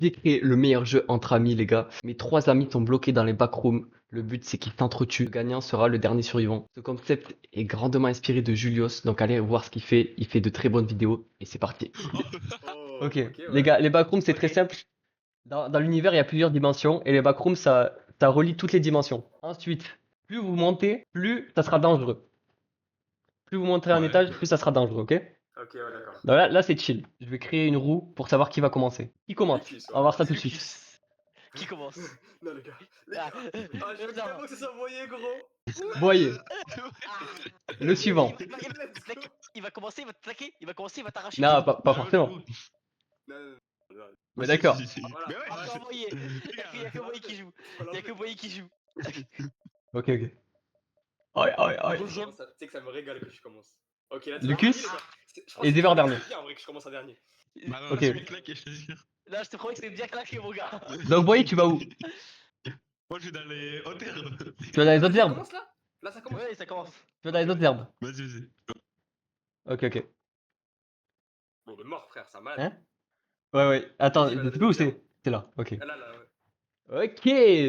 J'ai créé le meilleur jeu entre amis, les gars. Mes trois amis sont bloqués dans les backrooms. Le but, c'est qu'ils s'entretuent. Le gagnant sera le dernier survivant. Ce concept est grandement inspiré de Julius, donc allez voir ce qu'il fait. Il fait de très bonnes vidéos et c'est parti. Oh, Ok, ok, les ouais. gars, les backrooms, c'est très Ok. simple. Dans l'univers, il y a plusieurs dimensions et les backrooms, ça relie toutes les dimensions. Ensuite, plus vous montez, plus ça sera dangereux. Plus vous monterez un Ouais. étage, plus ça sera dangereux, ok? Ok, ouais, d'accord. Donc là, c'est chill. Je vais créer une roue pour savoir qui va commencer. Qui commence? Lucas, On va voir ça tout de Lucas. suite. Qui commence? Non, les gars. Les Ah, gars. Ah, je veux non. tellement que ce soit voyé, gros. Voyez, Ah. le suivant. Il va commencer, il va te plaquer, il va commencer, il va t'arracher. Non, pas J'avoue, forcément. j'avoue. Non, non, non. Mais d'accord. Voilà. Mais ouais, Ah, Encore voyé. les Il y a gars. que voyé qui joue. Il y a que voyé qui joue. Ok, ok. Aïe, aïe, aïe. Deuxième. Tu sais que ça me régale que je commence. Ok, là, Lucas je pense et que Zévar c'est dernier. bien en vrai que je commence en dernier. Bah non, Ok. laisse-moi claquer, je te jure. Là, je te promets que c'est bien claqué, mon gars. Donc, voyez, tu vas où? Moi, je vais dans les hauteurs. Tu vas dans les autres Ça herbes. commence là? Là, ça commence. Ouais, ça commence. Tu vas dans les Ok, autres herbes. Vas-y, vas-y. Ok, ok. Bon, de mort, frère, ça malade. Hein? Ouais, ouais. Attends, Vas-y, va dans tu les peux où autres c'est? C'est là. Ok. Ah, là, là, ouais.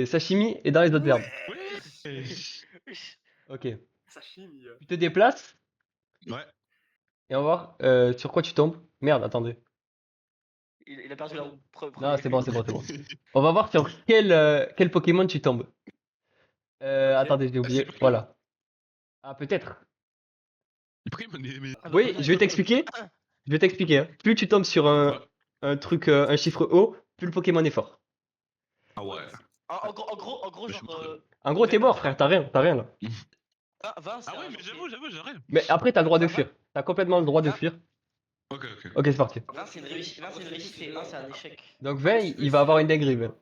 Ok, sashimi est dans les autres herbes. Ouais. Ok. Sashimi. Tu te déplaces Ouais. et on va voir sur quoi tu tombes. Merde, attendez. Il a perdu la roue. Non, c'est bon, c'est bon, c'est bon. On va voir sur quel Pokémon tu tombes. Ok. Attendez, j'ai Ah, oublié. c'est Pokémon. Voilà. Ah, peut-être. Pourquoi il m'a dit, mais- Ah, Oui, je vais t'expliquer. Je vais t'expliquer. Hein. Plus tu tombes sur un truc, un chiffre haut, plus le Pokémon est fort. Ah ouais. En gros, Je suis genre. prêt. En gros, t'es mort, frère. T'as rien là. 20, c'est Ah ouais, un mais genre. j'avoue, j'arrive. Mais après, t'as le droit de Ça va fuir. T'as complètement le droit de Ah. fuir. Ok, ok. Ok, c'est parti. 20, c'est une réussite. 20, c'est une réussite et 1, c'est un échec. Donc 20, il va avoir une dinguerie. 20.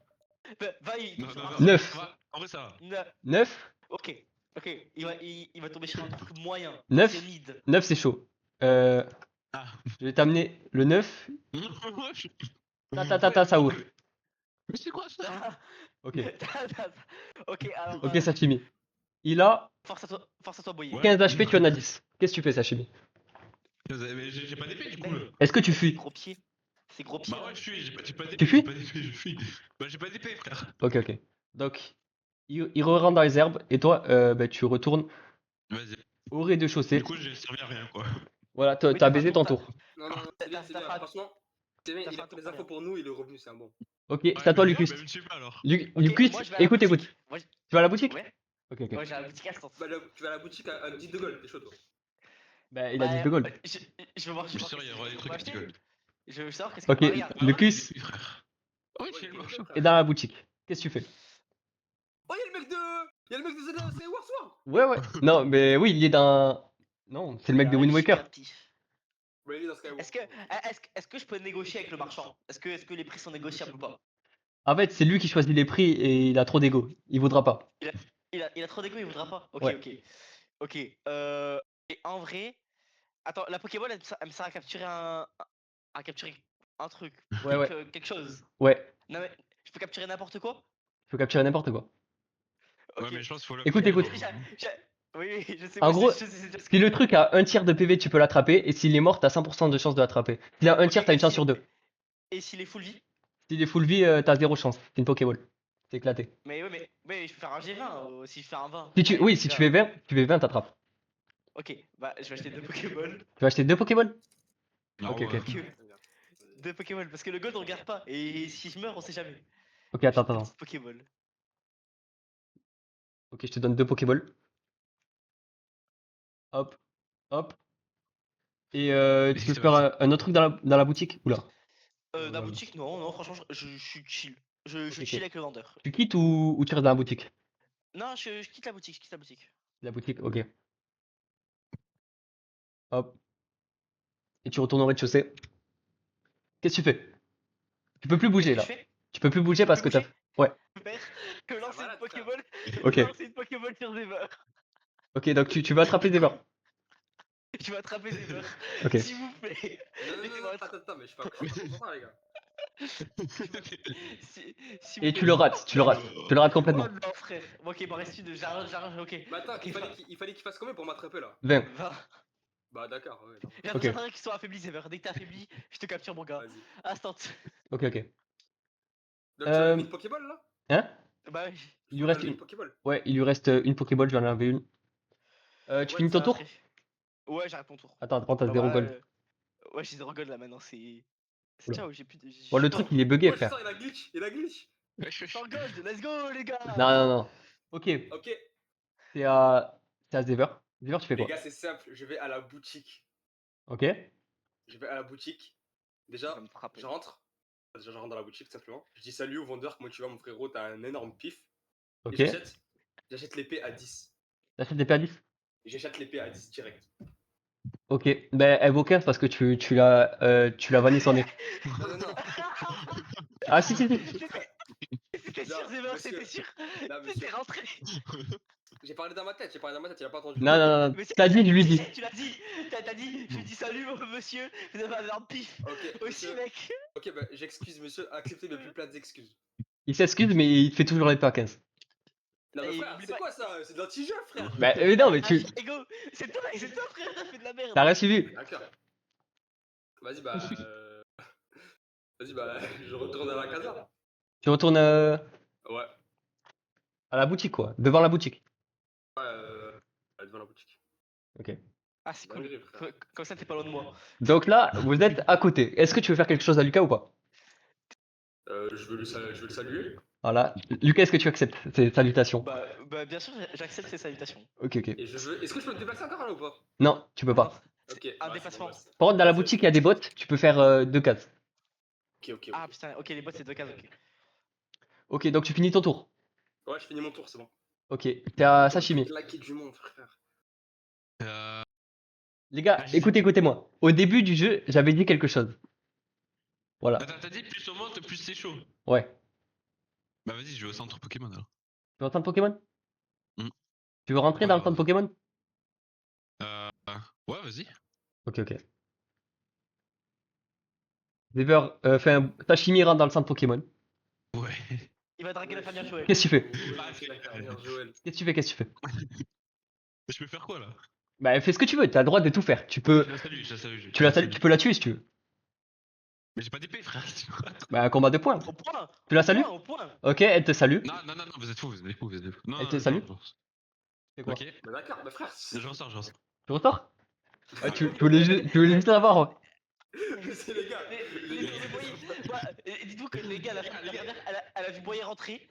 20, il Non, tombe sur non, un non, truc. 9. ça va. En vrai, ça va. 9. Ok. Ok. Il va tomber sur un truc moyen. 9. C'est mid. 9, c'est chaud. Ah. Je vais t'amener le 9. Ta, ça ouvre. Mais c'est quoi ça? Ah. Ok. Ok, alors. Ok, Sashimi. Il a Force à toi, Boyer. Ouais. 15 HP, tu en as 10. Qu'est-ce que tu fais, Sashimi? Mais j'ai pas d'épée du coup là. Est-ce que tu C'est fuis? gros pied. C'est gros pied. Bah ouais, hein. je suis, j'ai pas Tu d'épée, fuis? j'ai pas d'épée, je fuis. Bah j'ai pas d'épée, frère. Ok, ok. Donc, il rentre dans les herbes et toi, bah, tu retournes Vas-y. au rez-de-chaussée. Du coup, j'ai servi à rien quoi. Voilà, Oui, t'as t'as baisé fait ton un tour, tour. Non, non, non, c'est bien, c'est T'as bien. fait un- Franchement, c'est bien, t'as il fait a un pris tour les infos bien. pour nous, il est revenu, c'est un bon. Ok, Ouais, c'est à toi, mais Lucas. bah, me suis pas alors. Ok, Lucas, moi je vais à la écoute, boutique. écoute. Moi, Tu vas à la boutique? Ouais, Ok, ok. moi j'ai à la boutique instant. Bah, tu vas à la boutique à 10 de gold, t'es chaud, toi. Bah, il a 10 de gold. Je veux voir, Je suis sûr, il y aura des trucs à petit gold. Je veux savoir qu'est-ce que. Ok, Bah, regarde. Lucas Frère. Ouais, Ouais, j'ai le il est marchand. frère. est dans la boutique. Qu'est-ce que tu fais? Oh, y'a le mec de. Y'a le mec de Zelda Skyward Sword! Ouais, ouais. Non, mais oui, il est dans. Non, c'est le mec de Wind Waker. Bah, il est dans Skyward. Est-ce que je peux négocier avec le marchand? Est-ce que les prix sont négociables ou pas? En fait, c'est lui qui choisit les prix et il a trop d'ego. Il voudra pas. Il a trop d'égo, il voudra pas. Ok, Ouais. ok. Ok. Et en vrai. Attends, la Pokéball, elle me sert à capturer à capturer un truc. Ouais, ouais. Quelque chose. Ouais. Non mais, je peux capturer n'importe quoi? Je peux capturer n'importe quoi. Ouais, Ok. mais je pense qu'il faut Écoute, l'appeler. écoute. Oui, je sais. En moi, gros, je sais déjà ce Si que- le truc a un tiers de PV, tu peux l'attraper. Et s'il est mort, t'as 100% de chance de l'attraper. S'il a un Ok, tiers, t'as et une chance si- sur deux. Et s'il est full vie? S'il est full vie, t'as zéro chance. C'est une Pokéball. C'est éclaté. Mais ouais, mais je peux faire un G20 si je fais un 20. Si tu, Allez, oui, les si tu gars. fais 20, tu fais 20, t'attrapes. Ok, bah je vais acheter deux Pokéballs. Tu vas acheter deux Pokéballs? Ah Ok, ouais. ok. Deux Pokéballs, parce que le gold on regarde pas. Et si je meurs, on sait jamais. Ok, attends, J'achète des attends. petites Pokéballs. Ok, je te donne deux Pokéballs. Hop, hop. Et tu veux C'est faire parti. un autre truc dans la boutique? Oula. Dans la Euh, boutique, non, non, franchement, je suis chill. Je ok, chill ok. avec le vendeur. Tu quittes ou tu restes dans la boutique? Non, je quitte la boutique, je quitte la boutique. La boutique, ok. Hop. Et tu retournes au rez-de-chaussée. Qu'est-ce que tu fais? Tu peux plus Qu'est-ce bouger que je là. fais? Tu peux plus bouger Je peux parce plus que t'as. bouger? Ouais. Super. Que Ça lancer va une là, Pokéball. Ok. Que lancer une Pokéball sur Zever. Ok, donc tu vas attraper des morts. Je vais attraper Zever. Ok. S'il vous plaît. Non, non, non, Laissez-moi attraper. attends, mais je suis pas content, les gars. S'il vous Et plaît. tu le rates, tu le rates. Tu le rates complètement. Oh non, frère. Bon, ok, il m'en reste une. J'arrange, ok. Mais attends, Ok, il fallait qu'il fasse combien pour m'attraper là? 20. 20. Bah, d'accord, ouais. non. J'attends Ok. qu'ils soient affaiblis, Zever. Dès que t'es affaibli, je te capture, mon gars. Vas-y. Instant. Ok, ok. Donc tu as Euh, une Pokéball là? Hein? Bah oui. Il lui On a reste une une. Pokéball. Ouais, il lui reste une Pokéball, j'en avais une. Tu Ouais, finis ton ça tour? serait. Ouais, j'arrête ton tour. Attends, attends, t'as Bah 0 voilà. gold. Ouais, j'ai 0 gold là maintenant, c'est. C'est Oula. ciao, j'ai plus de. Bon, le truc, il est bugué, Oh, je frère. sens, il a glitch, il a glitch. 100 gold, let's go les gars! Non, non, non. Ok, Ok, c'est à Zever. Zever, tu fais les quoi? gars, c'est simple, je vais à la boutique. Ok, Je vais à la boutique. Il va Déjà, me frapper. je rentre. Déjà, je rentre dans la boutique tout simplement. Je dis salut au vendeur, comment tu vas mon frérot, t'as un énorme pif. Et ok. j'achète. J'achète l'épée à 10. T'achètes des PA10? J'achète l'épée à 10 direct. Ok, ben elle vaut 15 parce que tu l'as vanné son nez. Non, non, non. Ah, si, si, si. C'était Non, sûr, Zéber, monsieur. c'était sûr! Là, monsieur. C'était rentré! J'ai parlé dans ma tête, il a pas entendu. Non, non, non, non. Mais T'as dit, je lui dis. tu l'as dit! T'as dit, je lui dis salut monsieur, vous avez un énorme pif! Ok, Aussi monsieur. mec! Ok, bah j'excuse monsieur, acceptez mes plus plates excuses. Il s'excuse, mais il te fait toujours les PA15. Non mais Et frère, oublie c'est pas- quoi ça? C'est de l'anti-jeu frère. Bah, non, mais Ah, Ego, c'est toi frère, t'as fait de la merde! t'as rien suivi. D'accord. Vas-y bah. Vas-y bah, je retourne à la casa. Tu retournes Ouais, à la boutique, quoi. Devant la boutique. ouais, devant la boutique. Ok. Ah, c'est cool. Dinguerie, frère. Comme ça, t'es pas loin de moi. Donc là, vous êtes à côté. Est-ce que tu veux faire quelque chose à Lucas ou pas? Je veux le saluer. Voilà. Lucas, est-ce que tu acceptes ces salutations? Bah bien sûr, j'accepte ces salutations. Ok, ok. Et je veux. Est-ce que je peux me déplacer encore là ou pas? Non, tu peux Ah non, pas. c'est Ok. un bah, c'est déplacement. bon, bah, Par contre, dans la vas-y, boutique, il vas-y. y a des bottes. Tu peux faire 2 cases. Ok, ok, Ah ok. putain, ok, les bots c'est 2 cases, ok. Ok, donc tu finis ton tour. Ouais, je finis mon tour, c'est bon. Ok, t'es à Tour le plus Sashimi. claqué du monde, frère. Les gars, Vas-y. écoutez-moi. Au début du jeu, j'avais dit quelque chose. Voilà. Attends, t'as dit plus au monde, plus c'est chaud. Ouais. Bah vas-y, je vais au centre Pokémon alors. Tu veux entendre Pokémon? Hmm. Tu veux rentrer dans le centre Pokémon? Euh... Ouais, vas-y. Ok, ok. Zever, Sashimi rentre dans le centre Pokémon. Ouais. Il va draguer la famille Joël. Qu'est-ce que tu fais? Ouais, c'est la carrière, Joël. Qu'est-ce que tu fais? Qu'est-ce que tu fais? Je peux faire quoi là? Bah, fais ce que tu veux. T'as le droit de tout faire. Tu peux, Je la salue, je la salue. tu peux la tuer si tu veux. Mais j'ai pas d'épée, frère. Bah, un combat de points. Au point! Tu la Au salues? point, au point! Ok, elle te salue. Non, non, non, non, vous êtes fous, vous êtes fous, vous êtes fous. Non, Elle non, te non, salue? non, C'est quoi? Ok, Bah d'accord, bah frère. je ressors, je ressors. Tu ressors? Ah, tu voulais juste savoir, ouais. C'est les gars. Les tours de Boyer. Dites-vous que les gars, la dernière, elle a vu Boyer rentrer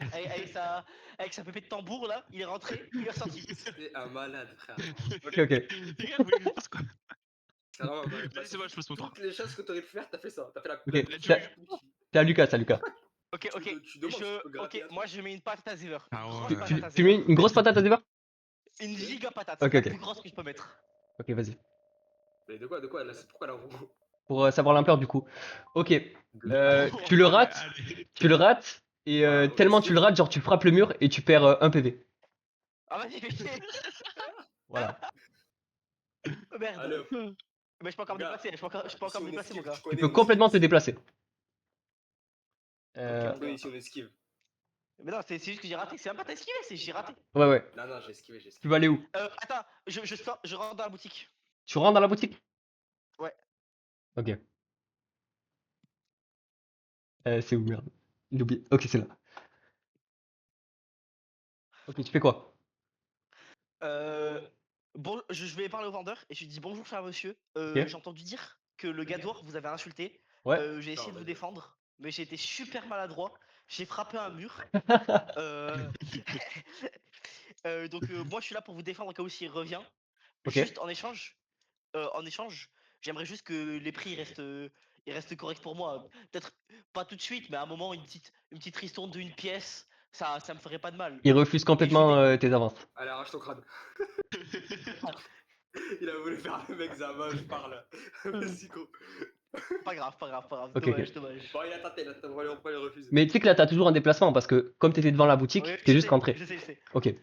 avec sa pépée de tambour là. Il est rentré, il est ressorti. C'est un malade, frère. Ok, ok. Les gars, vous voulez que je fasse quoi? C'est vraiment, bah, Vas-y, c'est bon, je passe mon tour. toutes les choses que t'aurais pu faire, t'as fait ça. T'as fait la. Ok, la- t'es à Lucas, c'est à Lucas. Ok, ok. Tu demandes si tu peux gratter un truc. Moi je mets une patate à Zever. Ah Une ouais. grosse Tu, patate tu- à tu mets Zever. une grosse patate à Zever? Une giga patate. Ok, La ok. plus grosse que je peux mettre. Ok, vas-y. Mais de quoi là, c'est pourquoi la roue? Pour savoir l'ampleur du coup. Ok, De- tu le rates, Allez. tu le rates, et Ah, ok, tellement c'est- tu le rates, genre tu frappes le mur et tu perds 1 PV. Ah vas-y, fais chier. Voilà. Oh, merde. Allez, hop. Mais je peux encore me Gars, déplacer. Je peux encore me déplacer mon gars. Tu peux complètement te déplacer. Ok, mon Tu connais gars. ici, on esquive. Mais non, c'est juste que j'ai raté. C'est même pas t'as esquivé, c'est j'ai raté. Ouais, ouais. Non, non, j'ai esquivé, j'ai Tu esquivé. vas aller où? Attends, je rentre dans la boutique. Tu rentres dans la boutique? Ouais. Ok. C'est où, merde? J'ai oublié. Ok, c'est là. Ok, tu fais quoi? Bon, je vais parler au vendeur et je lui dis bonjour cher monsieur. Ok. J'ai entendu dire que le gars d'Or vous avez insulté. Ouais. J'ai essayé de vous défendre, mais j'ai été super maladroit. J'ai frappé un mur. Euh, donc moi je suis là pour vous défendre au cas où s'il revient. Ok. Juste en échange, j'aimerais juste que les prix ils restent corrects pour moi. Peut-être pas tout de suite, mais à un moment une petite ristourne d'une pièce, ça me ferait pas de mal. Il refuse complètement tes avances. Allez, arrache ton crâne. Il a voulu faire le mec Zama, je parle. Vas-y, gros. Pas grave, pas grave, pas grave. Ok, Dommage, ok. dommage. Bon, il a tenté, on va le refuser. Mais tu sais que là, t'as toujours un déplacement parce que comme t'étais devant la boutique, Ouais, t'es je juste sais, rentré. Je sais, je sais. Ok. Et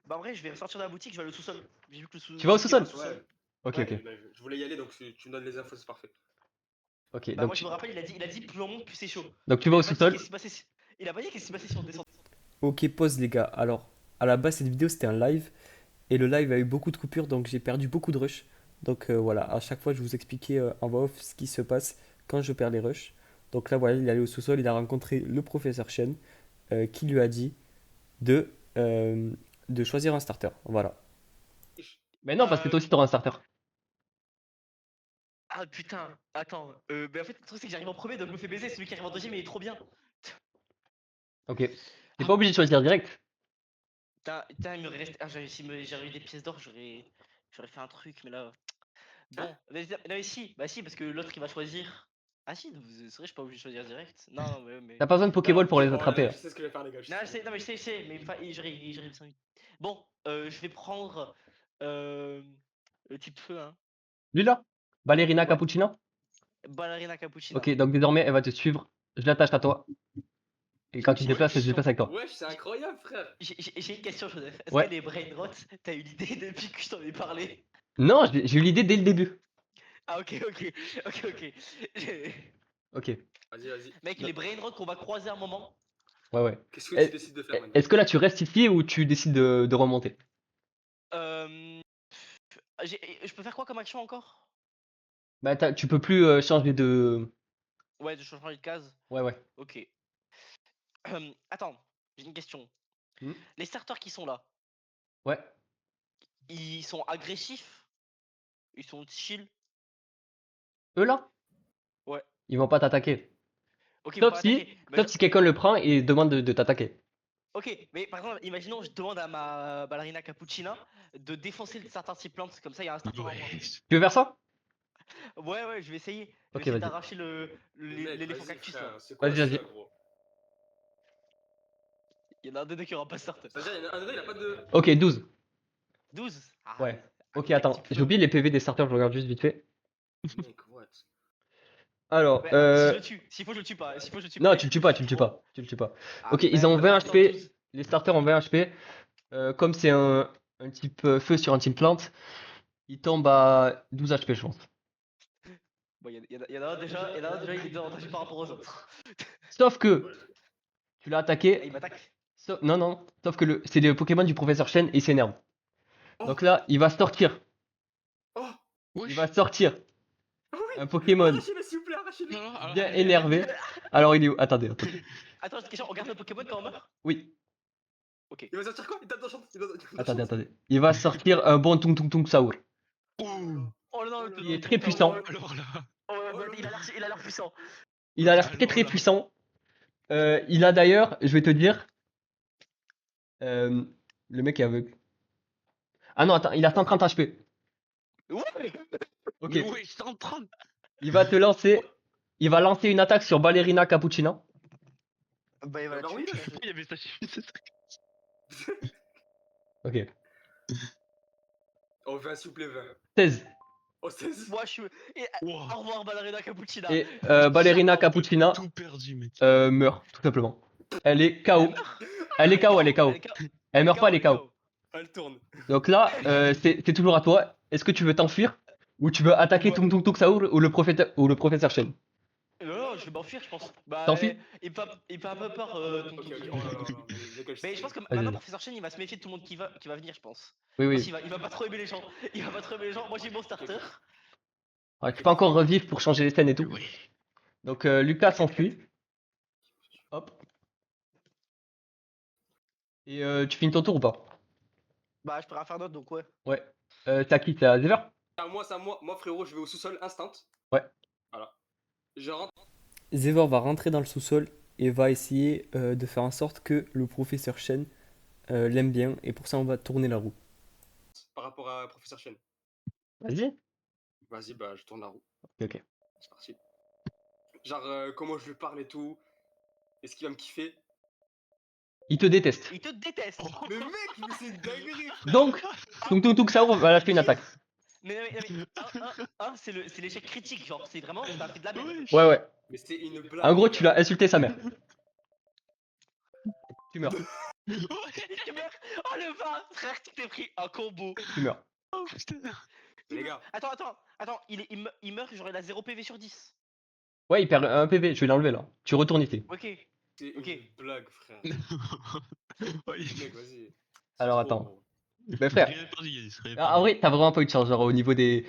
bah en vrai, je vais ressortir de la boutique, je vais aller au sous-sol. J'ai vu que le sous Tu vas au boutique est pas sous-sol? Ouais. Ok, Ouais. ok. Je voulais y aller, donc tu me donnes les infos, c'est parfait. Ok, Bah donc moi je me rappelle, il a dit plus on monte, plus c'est chaud. donc tu vas au Il a pas dit sous-sol. qu'est-ce qui s'est passé Il a pas dit qu'est-ce qui s'est passé si on descend. Ok, pause les gars. Alors, à la base, cette vidéo c'était un live. Et le live a eu beaucoup de coupures, donc j'ai perdu beaucoup de rush. Donc voilà, à chaque fois, je vous expliquais en voix off ce qui se passe quand je perds les rushs. Donc là, voilà, il est allé au sous-sol, il a rencontré le professeur Chen qui lui a dit de, euh, de choisir un starter. Voilà. Mais non, parce que toi aussi t'auras un starter. Ah putain, attends. Mais en fait, le truc c'est que j'arrive en premier, donc je me fais baiser. Celui qui arrive en deuxième, il est trop bien. Ok. T'es Ah, pas obligé de choisir direct. putain, il me reste. Ah, j'avais eu des pièces d'or, j'aurais fait un truc, mais là. Bon, non, mais si, bah si, parce que l'autre il va choisir. Ah si, c'est vrai, je suis pas obligé de choisir direct. Non, non, mais. T'as pas besoin de Non, non, Pokéball pour les Oh là attraper. là, Hein. je sais ce que je vais faire, les gars. non, je sais, non, mais je sais, mais j'arrive 5 minutes. Bon, je vais prendre le type feu, hein. Lui là? Ballerina Ouais, Cappuccino? ballerina cappuccina. Ok, donc désormais elle va te suivre. Je l'attache à toi. Et quand tu te déplaces, elle se déplace avec toi. Wesh, c'est incroyable, frère. J'ai une question, Joseph. Est-ce Ouais. que les brain rot, t'as eu l'idée depuis que je t'en ai parlé? Non, j'ai eu l'idée dès le début. Ah, ok, ok, ok, ok. Ok. Vas-y, vas-y. Mec, Non. les brain rot qu'on va croiser un moment. Ouais, ouais. Qu'est-ce que Eh, tu décides de faire maintenant? Est-ce que là tu restes ici ou tu décides de remonter? Euh, je peux faire quoi comme action encore? Bah tu peux plus changer de. Ouais, de changer de case. Ouais, ouais. Ok. Attends, j'ai une question. Hmm. Les starters qui sont là, Ouais. ils sont agressifs? Ils sont chill? Eux là, Ouais. ils vont pas t'attaquer. Ok, ils vont Sauf pas si, attaquer. Mais sauf si quelqu'un le prend et demande de t'attaquer. ok, mais par exemple, imaginons, je demande à ma ballerina cappuccina de défoncer le starter s'il plante, comme ça il y a un starter en moins. Ouais. Tu veux faire ça? Ouais, ouais, je vais essayer. Je vais Ok, essayer vas-y. d'arracher Mais mec, l'éléphant vas-y, cactus là. frère. C'est quoi Vas-y, ça, vas-y. gros? Il y en a un des deux qui aura pas de starter. C'est-à-dire, il y en a un des deux, il a pas de. Ok, 12. 12. Ah, Ouais. un Ok, contact attends. type J'ai feu. oublié les PV des starters, je regarde juste vite fait. Mec, what? Alors, Ouais, ah, si je le tue, s'il faut, je le tue pas. S'il faut, je le tue pas. non, tu le tues pas, tu le tues pas. Tu le tues pas. Ah Ok, ils merde, ont bah 20 vas-y, tente HP. 12. Les starters ont 20 HP. Comme c'est un type feu sur un type plante, il tombe à 12 HP, je pense. Bon, il y en a un déjà, il est désavantagé par rapport aux autres. Sauf que Ouais. tu l'as Ah, attaqué. il m'attaque. Non, non. Sauf que c'est le Pokémon du professeur Chen et il s'énerve. Oh! Donc là, il va sortir. Oh! Il Wesh. va sortir Ah un oui! Pokémon Arrachez-le, s'il vous plaît, arrachez-le! Non, non, alors, bien énervé. Alors, il est où? Attendez, attendez. Attends, j'ai une question, on garde le Pokémon quand on meurt? Oui, Ok. Il va sortir quoi? Il tape dans le champ! Il tape dans le attendez, champ. attendez. Il va sortir un bon Tung Tung Tung Saur. Oh là là! Oh là là, Oh le là Il est là. très Tung Tung puissant. Tower. alors là. Oh, ouais, Oh bah, là là. il a l'air puissant. Il a l'air Alors très très là. puissant. Il a d'ailleurs, je vais te dire, euh, le mec est aveugle. Ah non, attends, il a 130 HP. Ouais. Ok, Mais wesh, 130. il va te lancer. Il va lancer une attaque sur Ballerina Cappuccina. Bah, il va la Bah oui, tuer. là, Il y avait ça chez lui, c'est ça. Ok. Oh, 20, s'il vous plaît, 20. 16. Oh, 16. Moi, je suis. Et, Wow. au revoir, ballerina cappuccina. Et Ballerina Cappuccina Tout perdu, mec. meurt, tout simplement. Elle est Elle KO. meurt. Elle est KO, elle est Elle KO. est KO. Elle meurt pas, elle est KO. KO. Elle tourne. Donc là, c'est toujours à toi. Est-ce que tu veux t'enfuir ou tu veux attaquer Ouais. Tung Tung Tung Saur ou le professeur Shen? Non, non, je vais m'enfuir, je pense. Bah, T'enfuis? il me fait un peu peur, Tung Ok, Tung ok, Tung. oh là là, là, les gars, Mais je pense que Vas-y, maintenant, vas-y. Professeur Chen, il va se méfier de tout le monde qui va venir, je pense. Oui, Je pense oui. qu'il va pas trop aimer les gens. Il va pas trop aimer les gens. Moi, j'ai mon starter. Ouais, tu peux encore revivre pour changer les scènes et tout. Ouais. Donc Lucas T'inquiète, t'inquiète. s'enfuit. Hop. Et tu finis ton tour ou pas? Bah, je pourrais en faire d'autres, donc ouais. Ouais. C'est à qui? C'est à Zever? C'est à moi. Moi, frérot, je vais au sous-sol instant. Ouais. Voilà. Je rentre Zevor va rentrer dans le sous-sol et va essayer de faire en sorte que le professeur Chen l'aime bien. Et pour ça, on va tourner la roue. par rapport à Professeur Chen. Vas-y. Vas-y, bah, je tourne la roue. Ok, ok. C'est parti. Genre, comment je lui parle et tout. Est-ce qu'il va me kiffer? Il te déteste. Il te déteste. Mais mec, mais c'est une dinguerie, frère. Donc, Tung Tung Tung Saur va lâcher une attaque. Mais c'est l'échec critique, genre, c'est vraiment, t'as fait de la merde. Wesh. Ouais, ouais. Mais c'est une blague. En gros, les tu gars. l'as insulté sa mère. Tu meurs. Ouais. Tu meurs. Oh le vin, frère, tu t'es pris un combo. Tu meurs. Oh putain. Les gars, Attends, il meurt, j'aurai la 0 PV sur 10. Ouais, il perd un PV. Je vais l'enlever là. Tu retournes ici. Ok. c'est Ok. une blague, frère. Ouais, Mec, vas-y. C'est Alors trop, attends. gros. Mais frère. Rien perdu, Yanis, rien En perdu. vrai, t'as vraiment pas eu de chance. Genre, au niveau des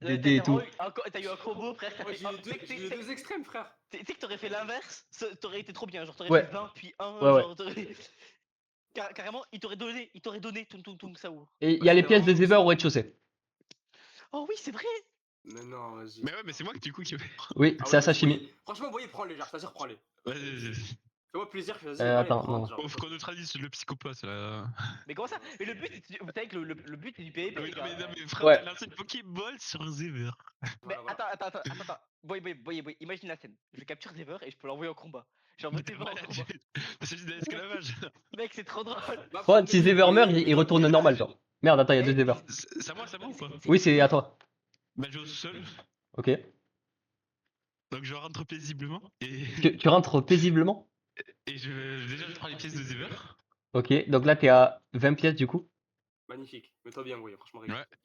Des T'as dés et vraiment tout. t'as eu un combo, frère. Moi, j'ai les deux extrêmes, frère. Tu sais que t'aurais fait l'inverse, t'aurais été trop bien. Genre, t'aurais Ouais. fait 20 puis 1. Ouais, ouais. Genre, carrément, il t'aurait donné Tung ça ouvre. Et il y a les pièces de Zever au rez-de-chaussée. Oh oui, c'est vrai. Mais non, vas-y. Mais ouais, mais c'est moi du coup qui. Oui, Ah c'est ouais, à vas-y, sashimi. Boyer. Franchement, Boyer, prends-les, genre, vas-y, reprends-les. Vas-y, vas-y. Fais-moi plaisir, vas-y, allez, Attends, prends, non. genre. Faut qu'on neutralise le psychopathe là. Mais comment ça? Mais le but, vous savez que le but c'est du PvP, Non, les gars. non, mais frère, Ouais. t'as lancé une Pokéball sur Zever. Mais Voilà. attends. Boy, imagine la scène. Je capture Zever et je peux l'envoyer en combat. J'envoie Mais t'es Zever en malade, combat. c'est juste de l'esclavage. Mec, c'est trop drôle. Va Bon, prendre si le Zever Boyer, meurt, mais il non, retourne mais- normal, genre. Merde, attends, il y a deux Zever. C'est à moi ou pas? Oui, c'est à toi. Bah, je vais au sol, Ok. donc je rentre paisiblement Tu rentres paisiblement. et déjà je prends les pièces de Zever. Ok, donc là, t'es à 20 pièces du coup. Magnifique. Mets-toi bien, Boyer, franchement, regarde. Ouais.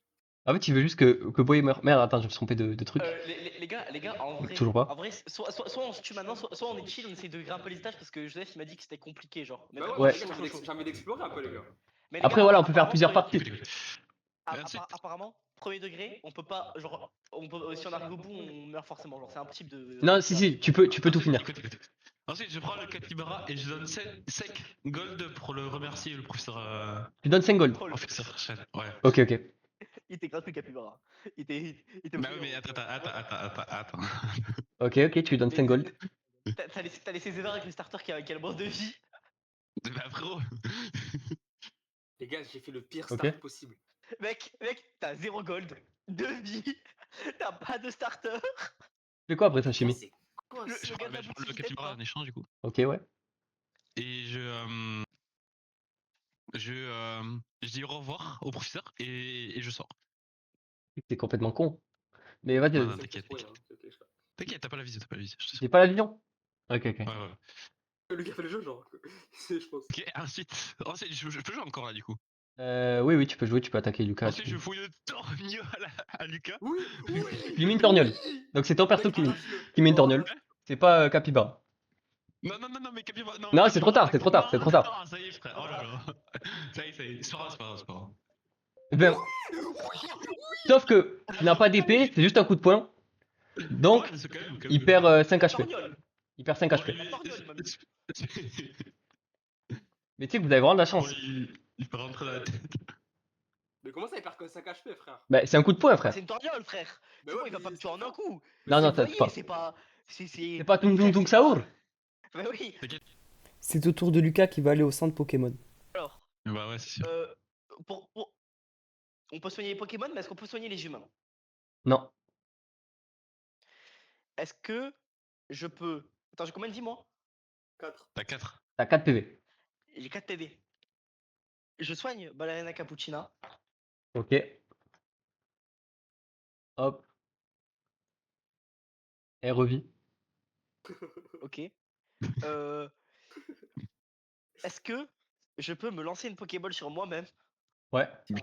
En fait, tu veux juste que Boy meure. Merde, attends, je me suis trompé de truc. Les gars, Toujours pas. en vrai, soit on se tue maintenant, soit on est chill, on essaie de grimper les étages parce que Joseph il m'a dit que c'était compliqué, genre. Mais Bah vraiment, Ouais. les gars, j'ai envie d'explorer un peu, les gars. Mais les Après, gars, voilà, on peut faire apparemment, plusieurs parties. Écoute, écoute. Ensuite- Apparemment, premier degré, on peut pas, genre, si on arrive au bout, on meurt forcément, genre, c'est impossible de. Non, si, tu peux tout finir. Écoute. Ensuite, je prends le capybara et je donne 5 gold pour le remercier le professeur. Tu donnes 5 gold. Oh, le- Professeur Chen. Ouais. Ok, ok. Il était gratuit, Capybara. Il était Bah brillant. oui, mais attends. Ok, tu lui donnes 5 gold. T'as laissé Zever avec le starter qui a le moins de vie. Bah frérot. Les gars, j'ai fait le pire Ok. start possible. Mec, t'as 0 gold, 2 vie, t'as pas de starter. Tu fais quoi après Sashimi? C'est quoi Le- ça Je gars prends de la le boutique, il capybara t'aide en échange du coup. Ok, ouais. Et je dis au revoir au professeur et je sors. T'es complètement con. Mais vas-y, Non, vas-y. non, t'inquiète. Ouais, hein, ok, je sais pas. T'inquiète, t'as pas la visite, je te J'ai pas la vision? Ok, ok. Ouais. Le gars fait le jeu, genre. Je pense. Ok, ensuite je peux jouer encore là du coup. Oui, tu peux jouer, tu peux attaquer Lucas. Ensuite, je fouille le torgnio à Lucas. Oui, oui. Tu lui mets une torgnole. Donc c'est ton perso Mec, arrache-le. qui met une Oh, torgnole. C'est pas Capybara. Non, mais capybara. Non, c'est trop tard, c'est trop tard. Non, ça y est, frère. Oh là là. Ça y est. C'est pas grave. Ben, sauf que il n'a pas d'épée, c'est juste un coup de poing. Donc, Ouais, mais c'est quand même. il perd 5 HP. Torgnole. Il perd 5 HP. Ouais, Mais tu sais que vous avez vraiment de la chance. il peut rentrer dans la tête. Mais comment ça, il perd que 5 HP, frère? Bah, c'est un coup de poing, Ah, frère. c'est une torgnole, frère. Mais C'est bon, ouais, il va pas mais me tuer en un coup. Non, non, Vous ça voyez, pas. c'est pas. C'est pas Tung Tung Tung Saour. Mais oui. C'est au tour de Lucas qui va aller au centre Pokémon. Alors, Bah ouais, c'est sûr. on peut soigner les Pokémon, mais est-ce qu'on peut soigner les humains? Non. Est-ce que je peux. Attends, j'ai combien de vie, moi? 4. T'as 4. T'as 4 PV. J'ai 4 PV. Je soigne Ballerina Cappuccina. Ok. Hop. Elle revit. Ok. Est-ce que je peux me lancer une Pokéball sur moi-même, Ouais. Mais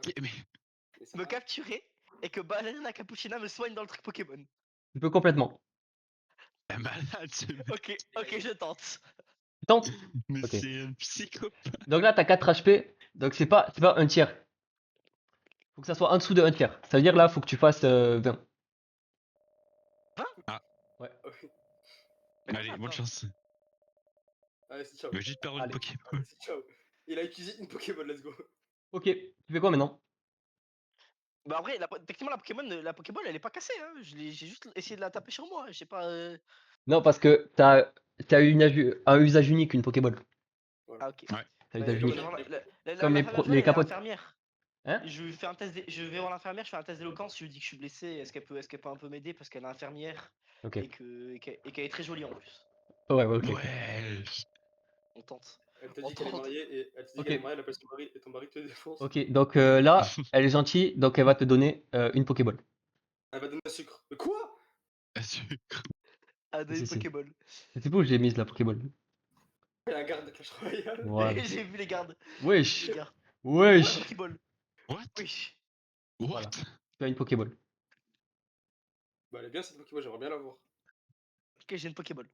me capturer et que Ballerina Cappuccina me soigne dans le truc Pokémon? Tu peux complètement. t'es malade, ce mec. Ok, je tente. Tu tentes. Mais Ok. c'est un psychopathe. Donc là, t'as 4 HP. Donc c'est pas un tiers. Faut que ça soit en dessous de un tiers. Ça veut dire là, faut que tu fasses 20. Mais Allez, attends, bonne attends. chance. Allez, c'est ciao. Il va juste perdre une Allez. Pokéball. C'est ciao. Il a utilisé une Pokéball, let's go. Ok. Tu fais quoi maintenant? Bah après, techniquement la Pokéball elle est pas cassée, hein. J'ai juste essayé de la taper sur moi. Je sais pas. Non, parce que t'as un usage unique, une Pokéball. Ah ok. Ouais. T'as Ouais, usage comme unique. les- Comme les capotes. L'infirmière. Hein? Je vais voir l'infirmière, je fais un test d'éloquence, je lui dis que je suis blessé, est-ce qu'elle peut un peu m'aider parce qu'elle est infirmière Ok. et qu'elle est très jolie en plus. Ouais, ok. Ouais. On tente. Elle te On dit qu'elle est tente. mariée et elle te dit Ok. qu'elle est mariée, elle appelle son mari et ton mari te défonce. Ok, donc là, elle est gentille, donc elle va te donner une Pokéball. Elle va donner un sucre. Mais quoi? Ah, donner Si, une si. Pokéball. C'est où j'ai mis la Pokéball. Elle a un garde de Clash Royale. Voilà. J'ai vu les gardes. Wesh. Les gardes. Wesh. Pokéball. What? Wesh. Voilà. What? Tu as une Pokéball. Bah, elle est bien cette Pokéball, j'aimerais bien l'avoir. Ok, j'ai une Pokéball.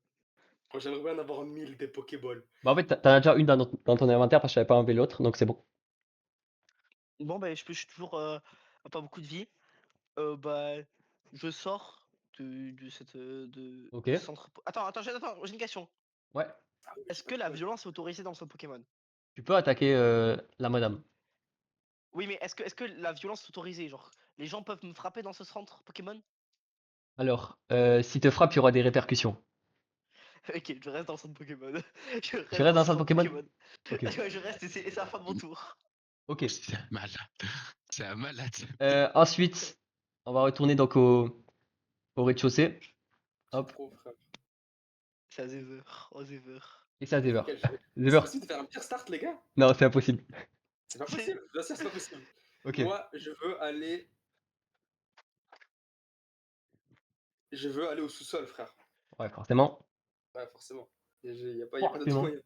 Moi, j'aimerais bien en avoir 1000 des Pokéballs. Bah en fait, t'en as déjà une dans ton inventaire parce que j'avais pas enlevé l'autre, donc c'est bon. Bon, bah, je suis toujours à pas beaucoup de vie. Bah, je sors de cette Ok. de ce centre. Attends, j'ai une question. Ouais. Ah oui, Est-ce que la violence est autorisée dans le centre Pokémon? Tu peux attaquer la madame. Oui, mais est-ce que la violence est autorisée? Genre, les gens peuvent me frapper dans ce centre Pokémon? Alors, s'il te frappe, il y aura des répercussions. Ok, je reste dans le centre Pokémon. Je Tu reste restes dans dans le ce centre centre Pokémon? Pokémon. Ok. Ouais, je reste et c'est la fin de mon tour. Ok. C'est un malade. C'est un malade. Ensuite, on va retourner donc au rez-de-chaussée. Hop. Pro, frère. C'est à Zever. Oh, Zever. Et c'est à Zever. Quel jeu. C'est Zever. possible de faire un pire start, les gars? Non, c'est impossible. C'est pas possible. Je t'assure, c'est pas possible. Ok. Moi, je veux aller. Je veux aller au sous-sol, frère. Ouais, forcément. Ouais, forcément. Y a pas d'autre Forcément. moyen.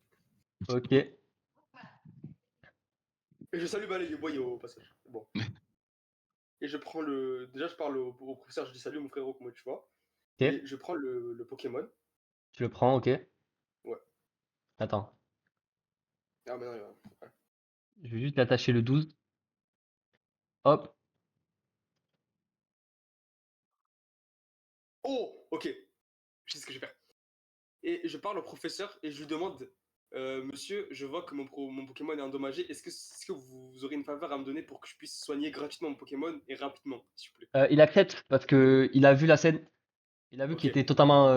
Ok. Et je salue Boy au passage. Bon. Et je prends le. Déjà, je parle au professeur, je dis salut mon frérot, comment tu vas? Ok. Et je prends le Pokémon. Tu le prends, ok. Ouais. Attends. Ah, mais non, ouais. Je vais juste l'attacher le 12. Hop. Oh, ok. Je sais ce que je vais faire. Et je parle au professeur et je lui demande monsieur, je vois que mon Pokémon est endommagé. Est-ce que vous aurez une faveur à me donner pour que je puisse soigner gratuitement mon Pokémon et rapidement, s'il vous plaît? Il accepte parce que il a vu la scène. Il a vu Ok. qu'il était totalement.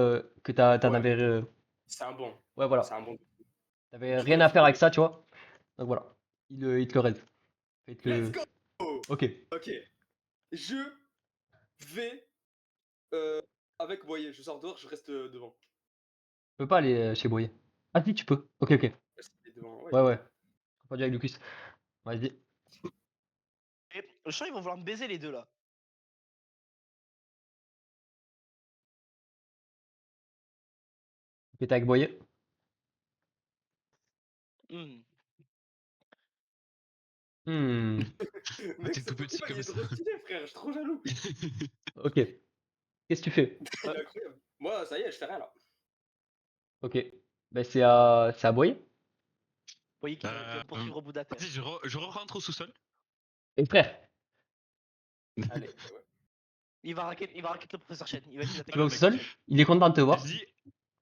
Que t'en Ouais, avais. c'est un bon. Ouais, C'est voilà. un bon. T'avais Du coup, rien là, à faut faire avec que. ça, tu vois. Donc voilà. Il te le raise. Il te Let's le- go! Ok. Ok. Je vais euh, avec Boyer. Je sors dehors, je reste devant. Tu peux pas aller chez Boyer. Ah si, tu peux. Ok, ok. Il est devant. Ouais, Ouais, il est ouais. devant. Pas avec Lucas. Vas-y. Et je sens qu'ils vont vouloir me baiser les deux là. Ok, t'es avec Boyer. Hmm. Hmm. Mec, T'es ce tout petit Pokémon, il comme est ça. trop stylé, frère. Je suis trop jaloux. Ok. Qu'est-ce que tu fais? Il est incroyable. Moi, ça y est, je fais rien là. Ok. Ben c'est à Boyer. Vous voyez qui va me poursuivre au bout de la terre. Vas-y, je rentre au sous-sol. Et frère, Allez, ouais. Il va raqueter le professeur Chen. Il va essayer tu d'attaquer vas le au mec, professeur sol. Chen. Il est content de te Je voir. dis,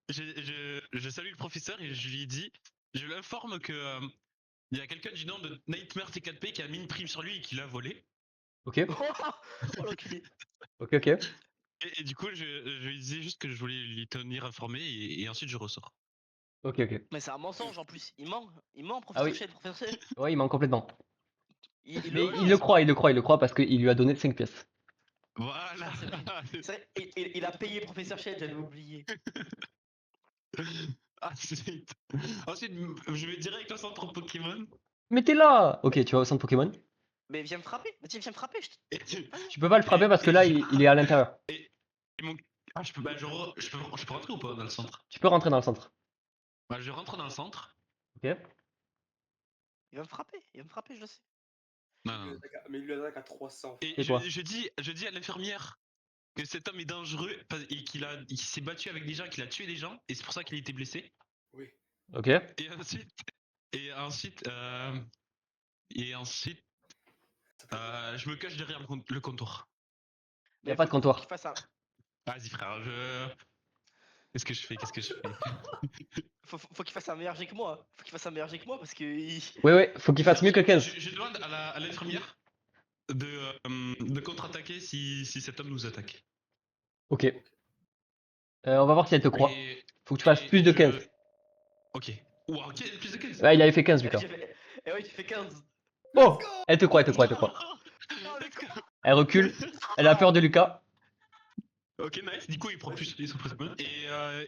je salue le professeur et je lui dis, je l'informe que il y a quelqu'un du nom de Nightmare T4P qui a mis une prime sur lui et qui l'a volé. Ok. Oh l'enculé. Ok, ok. Et du coup, je lui disais juste que je voulais lui tenir informé et ensuite je ressors. Ok, ok. Mais c'est un mensonge en plus. Il ment, Ah professeur oui. Chen, professeur Chen. Ouais, il ment complètement. Il Mais le il le veut. croit, il le croit, il le croit parce qu'il lui a donné 5 pièces. Voilà. Ah, c'est vrai. C'est vrai. Il a payé professeur Chen, j'avais oublié. Ensuite, ensuite, je vais direct au centre Pokémon. Mais t'es là! Ok, tu vas au centre Pokémon. Mais viens me frapper. Mais tiens, viens me frapper. Et, Vas-y. Tu peux pas le frapper parce que et là, je- il est à l'intérieur. et- et mon, ah, je peux, bah, je peux rentrer ou pas dans le centre? Tu peux rentrer dans le centre. Bah, je rentre dans le centre. Ok? Il va me frapper. Il va me frapper, je le sais. Non, non. Mais il lui attaque à 300. Et Et quoi? je dis à l'infirmière que cet homme est dangereux et qu'il s'est battu avec des gens, qu'il a tué des gens, et c'est pour ça qu'il a été blessé. Oui. Ok? Et ensuite, et ensuite, euh, et ensuite, je me cache derrière le comptoir. Y a Mais pas de faut qu'il comptoir. fasse un. Vas-y, frère, qu'est-ce que je fais? Qu'est-ce que je fais? Faut qu'il fasse un meilleur jet que moi. Faut qu'il fasse un meilleur jet que moi parce que. Ouais, ouais, faut qu'il fasse mieux que 15. Je demande à l'infirmière de contre-attaquer si cet homme nous attaque. Ok. On va voir si elle te croit. Et, Faut que tu fasses plus de 15. Ok. Ouah, ok, plus de 15. Ouais, il avait fait 15, Eh, Lucas. eh ouais, tu fais 15. Oh! Elle te croit, elle te croit, elle te croit. Elle recule. Elle a peur de Lucas. Ok, nice. Du coup, il prend plus les Pokémon.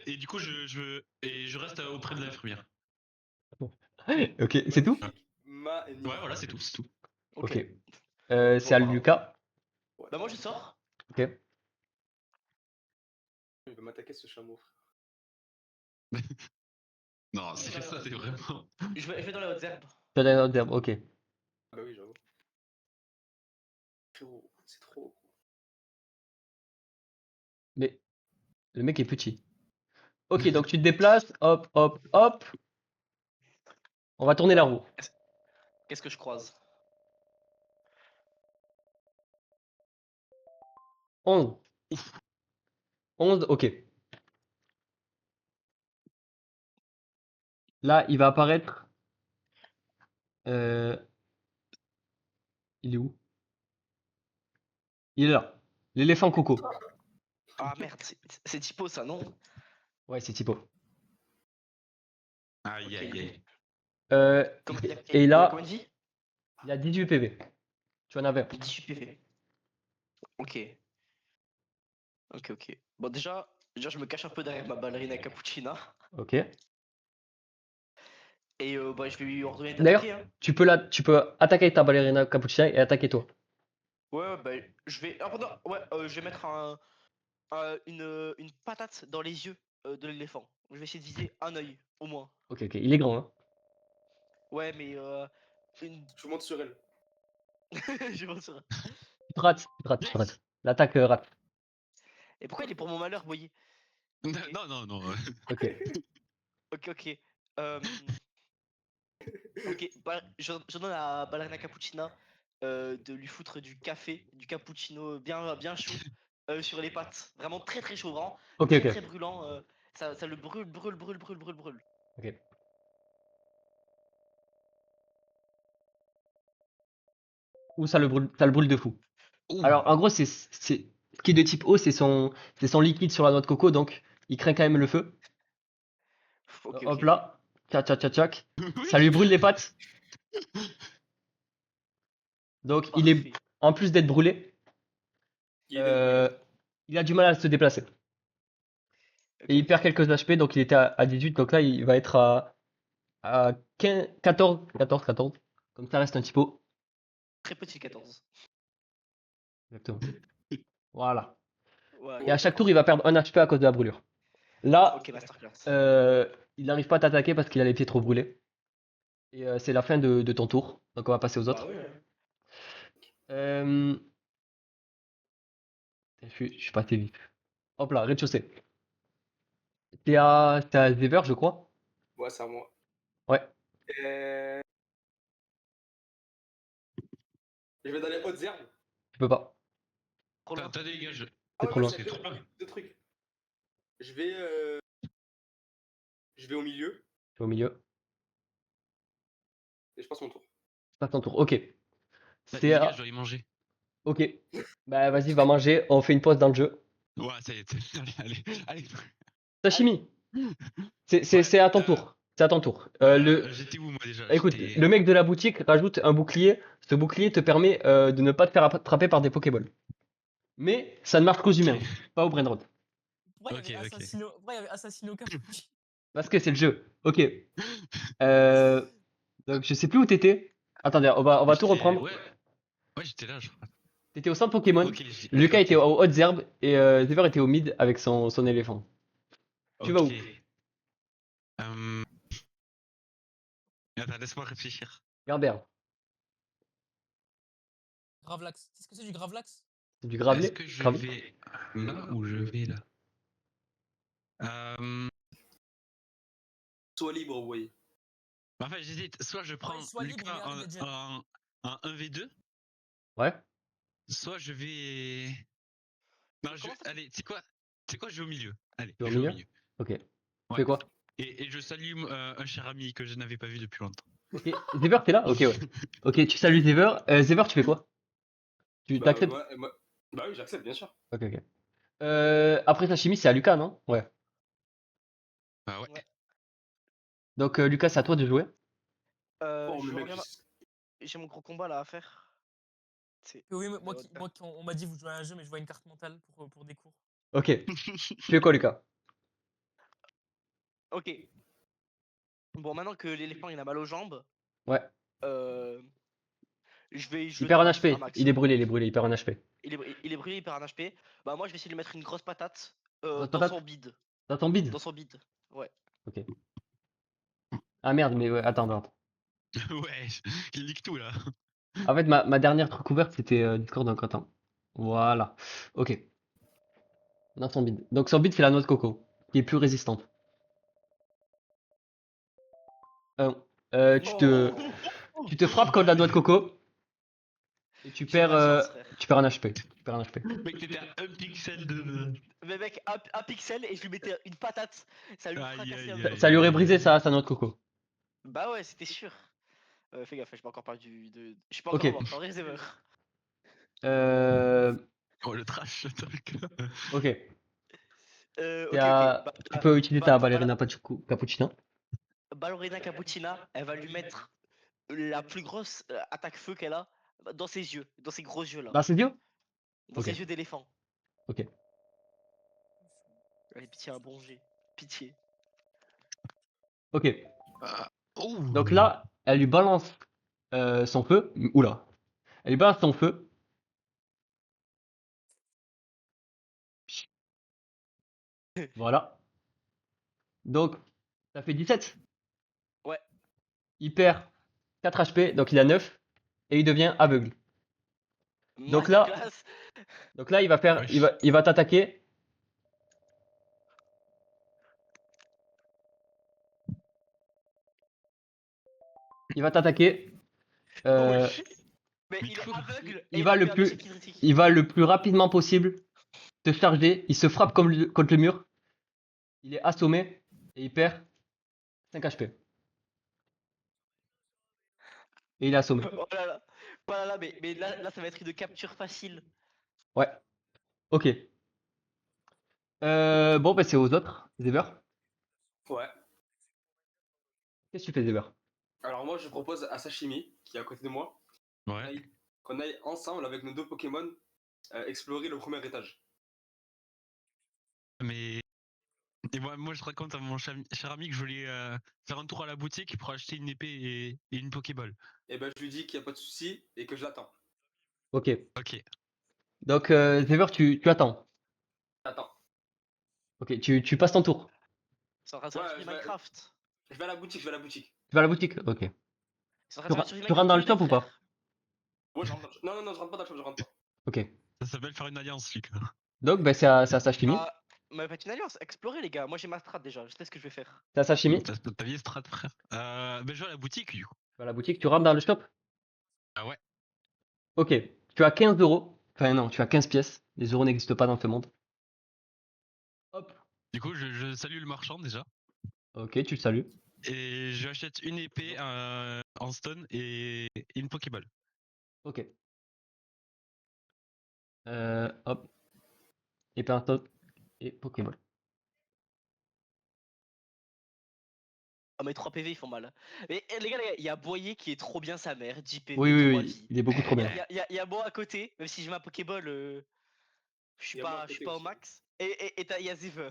Et du coup, je reste auprès de l'infirmière. Ok, c'est tout? Magnifique. Ouais, voilà, c'est tout, c'est tout. Ok. Ok. C'est à Bon, Lucas. Ouais. Bah, moi je sors. Ok. Il va m'attaquer ce chameau. Non, si fait ça, c'est vraiment. Je vais dans les hautes herbes. Tu as dans les herbes, ok. Ah bah oui, j'avoue. Frérot, c'est trop. Mais le mec est petit. Ok, donc tu te déplaces. Hop, hop, hop. On va tourner la roue. Qu'est-ce que je croise? 11. 11, ok. Là, il va apparaître. euh, Il est où? Il est là. L'éléphant Coco. Ah merde, c'est typo ça, non? Ouais, c'est typo. Aïe, Ok. aïe, aïe. Euh, Comme, et ouais, là, comment il dit? il y a 18 PV. Tu en avais un. 18 PV. Ok. Ok, ok. Bon, déjà, je me cache un peu derrière ma ballerina cappuccina. Ok. Et bah, je vais lui ordonner D'ailleurs, d'attaquer. Hein. tu peux attaquer ta ballerina cappuccina et attaquer toi. Ouais, bah, je vais. Ah, pardon, ouais, je vais mettre une patate dans les yeux de l'éléphant. Je vais essayer de viser un œil, au moins. Ok, ok. Il est grand, hein. Ouais, mais une. Je monte sur elle. Je pense ça. Tu te rates, tu te rates, tu te rates. L'attaque rate. Et pourquoi il est pour mon malheur, vous voyez? Non, non, non. Ok. Ok, ok. Euh, ok, bah, je donne à Ballerina Cappuccina de lui foutre du café, du cappuccino bien, bien chaud sur les pattes. Vraiment très très chaud, vraiment Ok, très ok. très brûlant. Ça le brûle, brûle, brûle, brûle, brûle, brûle. Ok. Ou ça le brûle de fou. Ouh. Alors, en gros, ce qui est de type eau, c'est son liquide sur la noix de coco, donc il craint quand même le feu. Ok, Hop ok. là. Tchac, tchac, tchac, tchac. Ça lui Oui. brûle les pattes. Donc, il est, Parfait. en plus d'être brûlé, Il est dead euh, brûlé. il a du mal à se déplacer. Ok, Et il perd ok. quelques HP, donc il était à 18, donc là, il va être à 15, 14, 14, 14. Comme ça reste un typo. Très petit 14. Exactement. Voilà. Ouais, Et à Ouais. chaque tour, il va perdre un HP à cause de la brûlure. Là, ok, masterclass. il n'arrive pas à t'attaquer parce qu'il a les pieds trop brûlés. Et c'est la fin de ton tour. Donc on va passer aux Bah autres. ouais. Hein. Euh, je suis passé vite. Hop là, rez-de-chaussée. T'es à Zever, je crois. Ouais, c'est à moi. Ouais, Euh, Je vais dans les hautes herbes. tu peux pas. Trop loin. T'as des gages. Ah C'est ouais, trop moi loin. j'ai C'est trop loin. deux trucs. Je vais, je vais au milieu Tu es au milieu. et je passe mon tour. Passe ton tour. Ok. C'est Les gars, je à... dois y manger. Ok. Bah vas-y, va manger. On fait une pause dans le jeu. Ouais, ça y est. Allez, allez. Sashimi, Ouais, c'est à ton tour. C'est à ton tour. j'étais où moi déjà? Écoute, J'étais. le mec de la boutique rajoute un bouclier. Ce bouclier te permet de ne pas te faire attraper par des Pokéballs. Mais ça ne marche qu'aux Ok, humains, pas aux Brainrod. ok, ok. Pourquoi il y avait Assassino Cappuccino? Parce que c'est le jeu. Ok. Euh, donc je sais plus où t'étais. Attendez, on va tout J'étais. reprendre. Ouais, ouais, j'étais là, je crois. T'étais au centre Pokémon. Ok, Lucas était ok. aux hautes herbes et Zever était au mid avec son éléphant. Tu vas Ok. où? Euh... Attends, laisse-moi réfléchir. Garbert. Gravlax. C'est ce que c'est du Gravlax? C'est du Est-ce gravelé? que je Gravelé? vais là ou je vais là? Euh... Sois libre, vous voyez. En fait, j'hésite. Soit je prends Sois libre, mais Lucas arrête d'être gênant. en 1v2, Ouais. soit je vais. Non, Comment ça? allez, c'est quoi, je vais au milieu. Allez, Tu vas au je vais au milieu? milieu. Ok. Tu Ouais. fais quoi? Et je salue un cher ami que je n'avais pas vu depuis longtemps. Ok. Zever, t'es là? Ok, ouais. Ok, tu salues Zever. Zever, tu fais quoi? Tu Bah, t'acceptes? bah oui, j'accepte, bien sûr. Ok, ok. Après Sashimi, c'est à Lucas, non? Ouais. Bah ouais. Ouais. Donc Lucas, c'est à toi de jouer. Oh, Je mais mec, reviens. J'ai mon gros combat là à faire. C'est. Oui, moi, Ouais, on m'a dit vous jouez à un jeu, mais je vois une carte mentale pour des cours. Ok. Tu fais quoi, Lucas? Ok. Bon, maintenant que l'éléphant il a mal aux jambes, Ouais. euh, je Il le perd un tryhard un HP. max. Il est brûlé, il perd un HP. Il est brûlé, il perd un HP. Bah, moi je vais essayer de lui mettre une grosse patate Grosse dans son patate? bide. Dans ton bide? Dans son bide. Ouais. Ok. Ah merde, mais ouais, attends, attends. Ouais, il nique tout là. En fait, ma dernière truc ouverte, c'était Discord, donc attends. Voilà. Ok. Dans son bide. Donc son bide, c'est la noix de coco, qui est plus résistante. Euh, euh, tu te, Oh. tu te frappes contre la noix de coco. Et tu J'ai perds, pas de chance, frère. tu perds un HP. Tu perds un HP. Mec, t'étais à un pixel de. Mais mec, un pixel et je lui mettais une patate. Ça lui Aïe, fracassait aïe, un Ça, peu. ça lui aurait brisé sa noix de coco. Bah ouais, c'était sûr. Fais gaffe, j'ai pas encore parlé de. Je suis pas Ok. encore mort, en vrai, c'est vrai. Euh, Oh, le trash talk. ok. Ok, ok. Tu peux utiliser Bah, ta bah, ballerina cappuccino. Ballerina Cappuccina, elle va lui mettre la plus grosse attaque feu qu'elle a dans ses yeux, dans ses gros yeux là. Dans ses yeux? Dans Ok. ses yeux d'éléphant. Ok. Allez, pitié, un bon jet. Pitié. Ok. Ouh. Donc là, elle lui balance son feu. Oula. Elle lui balance son feu. Voilà. Donc, ça fait 17. Ouais. Il perd 4 HP, donc il a 9. Et il devient aveugle. Donc là, Masterclass. donc là, il va faire, Wesh. il va t'attaquer. Il va t'attaquer. Euh, Wesh. Mais Mais il est tout. aveugle et il il va va me le faire un plus, échec critique. il va le plus rapidement possible te charger. Il se frappe contre le mur. Il est assommé et il perd 5 HP. Et il est assommé. Oh là là. Oh là là, mais là, ça va être une capture facile. Ouais. Ok. Bon, bah c'est aux autres. Zeber. Ouais. Qu'est-ce que tu fais, Zeber? Alors moi, je propose à Sashimi, qui est à côté de moi, qu'on Ouais. aille, qu'on aille ensemble avec nos deux Pokémon explorer le premier étage. Mais. Et moi, je raconte à mon cher ami que je voulais faire un tour à la boutique pour acheter une épée et une Pokéball. Et ben je lui dis qu'il n'y a pas de souci et que je l'attends. Ok. Ok. Donc, Zeber, tu attends. Attends. Ok, tu passes ton tour. C'est en train de se Ouais, faire sur du Minecraft. je vais à la boutique, je vais à la boutique. Tu vas à la boutique? Ok. C'est en train de se faire sur du Tu rentres Minecraft dans tous le les deux, shop ou pas? frère. Ouais, je rentre dans le shop. Non, non, non, je rentre pas dans le shop, je rentre pas. Ok. Ça s'appelle faire une alliance, Lucas. Donc, bah, c'est à Sashimi. Bah, faites une alliance, explorez les gars. Moi j'ai ma strat déjà, je sais ce que je vais faire. C'est à Sashimi. Tu Ta vieille strat, frère. Ben, je vais à la boutique, du coup. vas à la boutique, tu rentres dans le shop. Ah ouais. Ok. Tu as 15 euros. Enfin, non, tu as 15 pièces. Les euros n'existent pas dans ce monde. Hop. Du coup, je salue le marchand déjà. Ok, tu le salues. Et je lui achète une épée en stone et une Pokéball. Ok. Hop. Épée en stone et Pokéball. Ah, mes 3 PV ils font mal. Mais les gars, il y a Boyer qui est trop bien sa mère, 10 Oui, PV, oui, donne-moi oui. vie. Il est beaucoup trop Il y bien. a, y a- y a moi à côté, même si j'ai ma Pokéball, Il y a moi à je suis côté pas au aussi. max. Et il y a Ziver.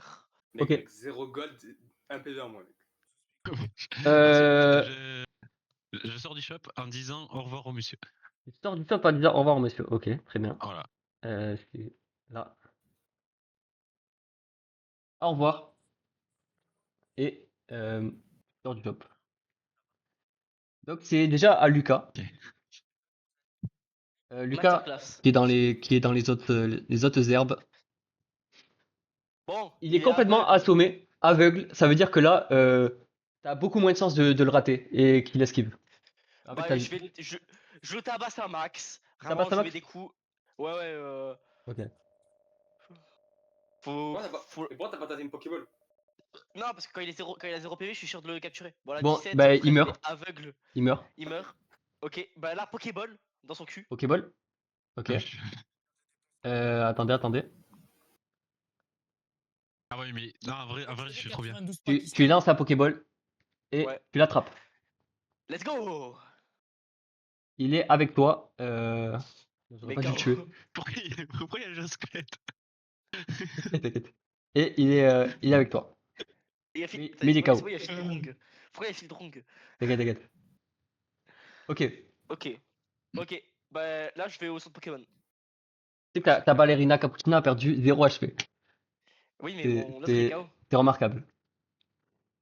Mec, Ok. avec 0 gold, 1 PV en moi, mec. Euh, Ensuite, je sors du shop en disant au revoir au monsieur. tu sors du shop en disant au revoir, monsieur. Ok, très bien. Voilà. C'est là. Au revoir. Et tu sors du shop. Donc, c'est déjà à Lucas. Ok. Lucas, Masterclass. qui est dans les autres herbes. Bon, Il est il est complètement aveugle. assommé, aveugle. Ça veut dire que là, t'as beaucoup moins de chances de le rater et qu'il esquive. En fait, Bah, je le tabasse un max. t'as pas Vraiment, ça, je mets Max? des coups. Ouais, ouais, Ok. faut, Mais pourquoi t'as pas tapé une Pokéball? Non, parce que quand il a 0 PV, je suis sûr de le capturer. Voilà, Bon, 17, bah, mon il frère, il est meurt. aveugle. Il meurt. Il meurt. Ok, bah là, Pokéball dans son cul. Pokéball. Ok. Attendez. Ah ouais, mais non, en vrai, je suis trop bien. 92 Tu Pakistanais. lances la Pokéball Ouais. et tu l'attrapes. Let's go! Il est avec toi. J'aurais Mais pas dû le KO. tuer. Pourquoi il y a un squelette? T'inquiète. Et il est avec toi. Il a fait. Mais il est C'est KO. bon, il a fait le drong. Pourquoi il a fait le drong? T'inquiète. Ok. Tu Ok. Ok. Bah là, je vais au centre Pokémon. sais que ta ballerina Cappuccino a perdu 0 HP. Oui, mais C'est mon autre il est c'est- KO. c'est remarquable.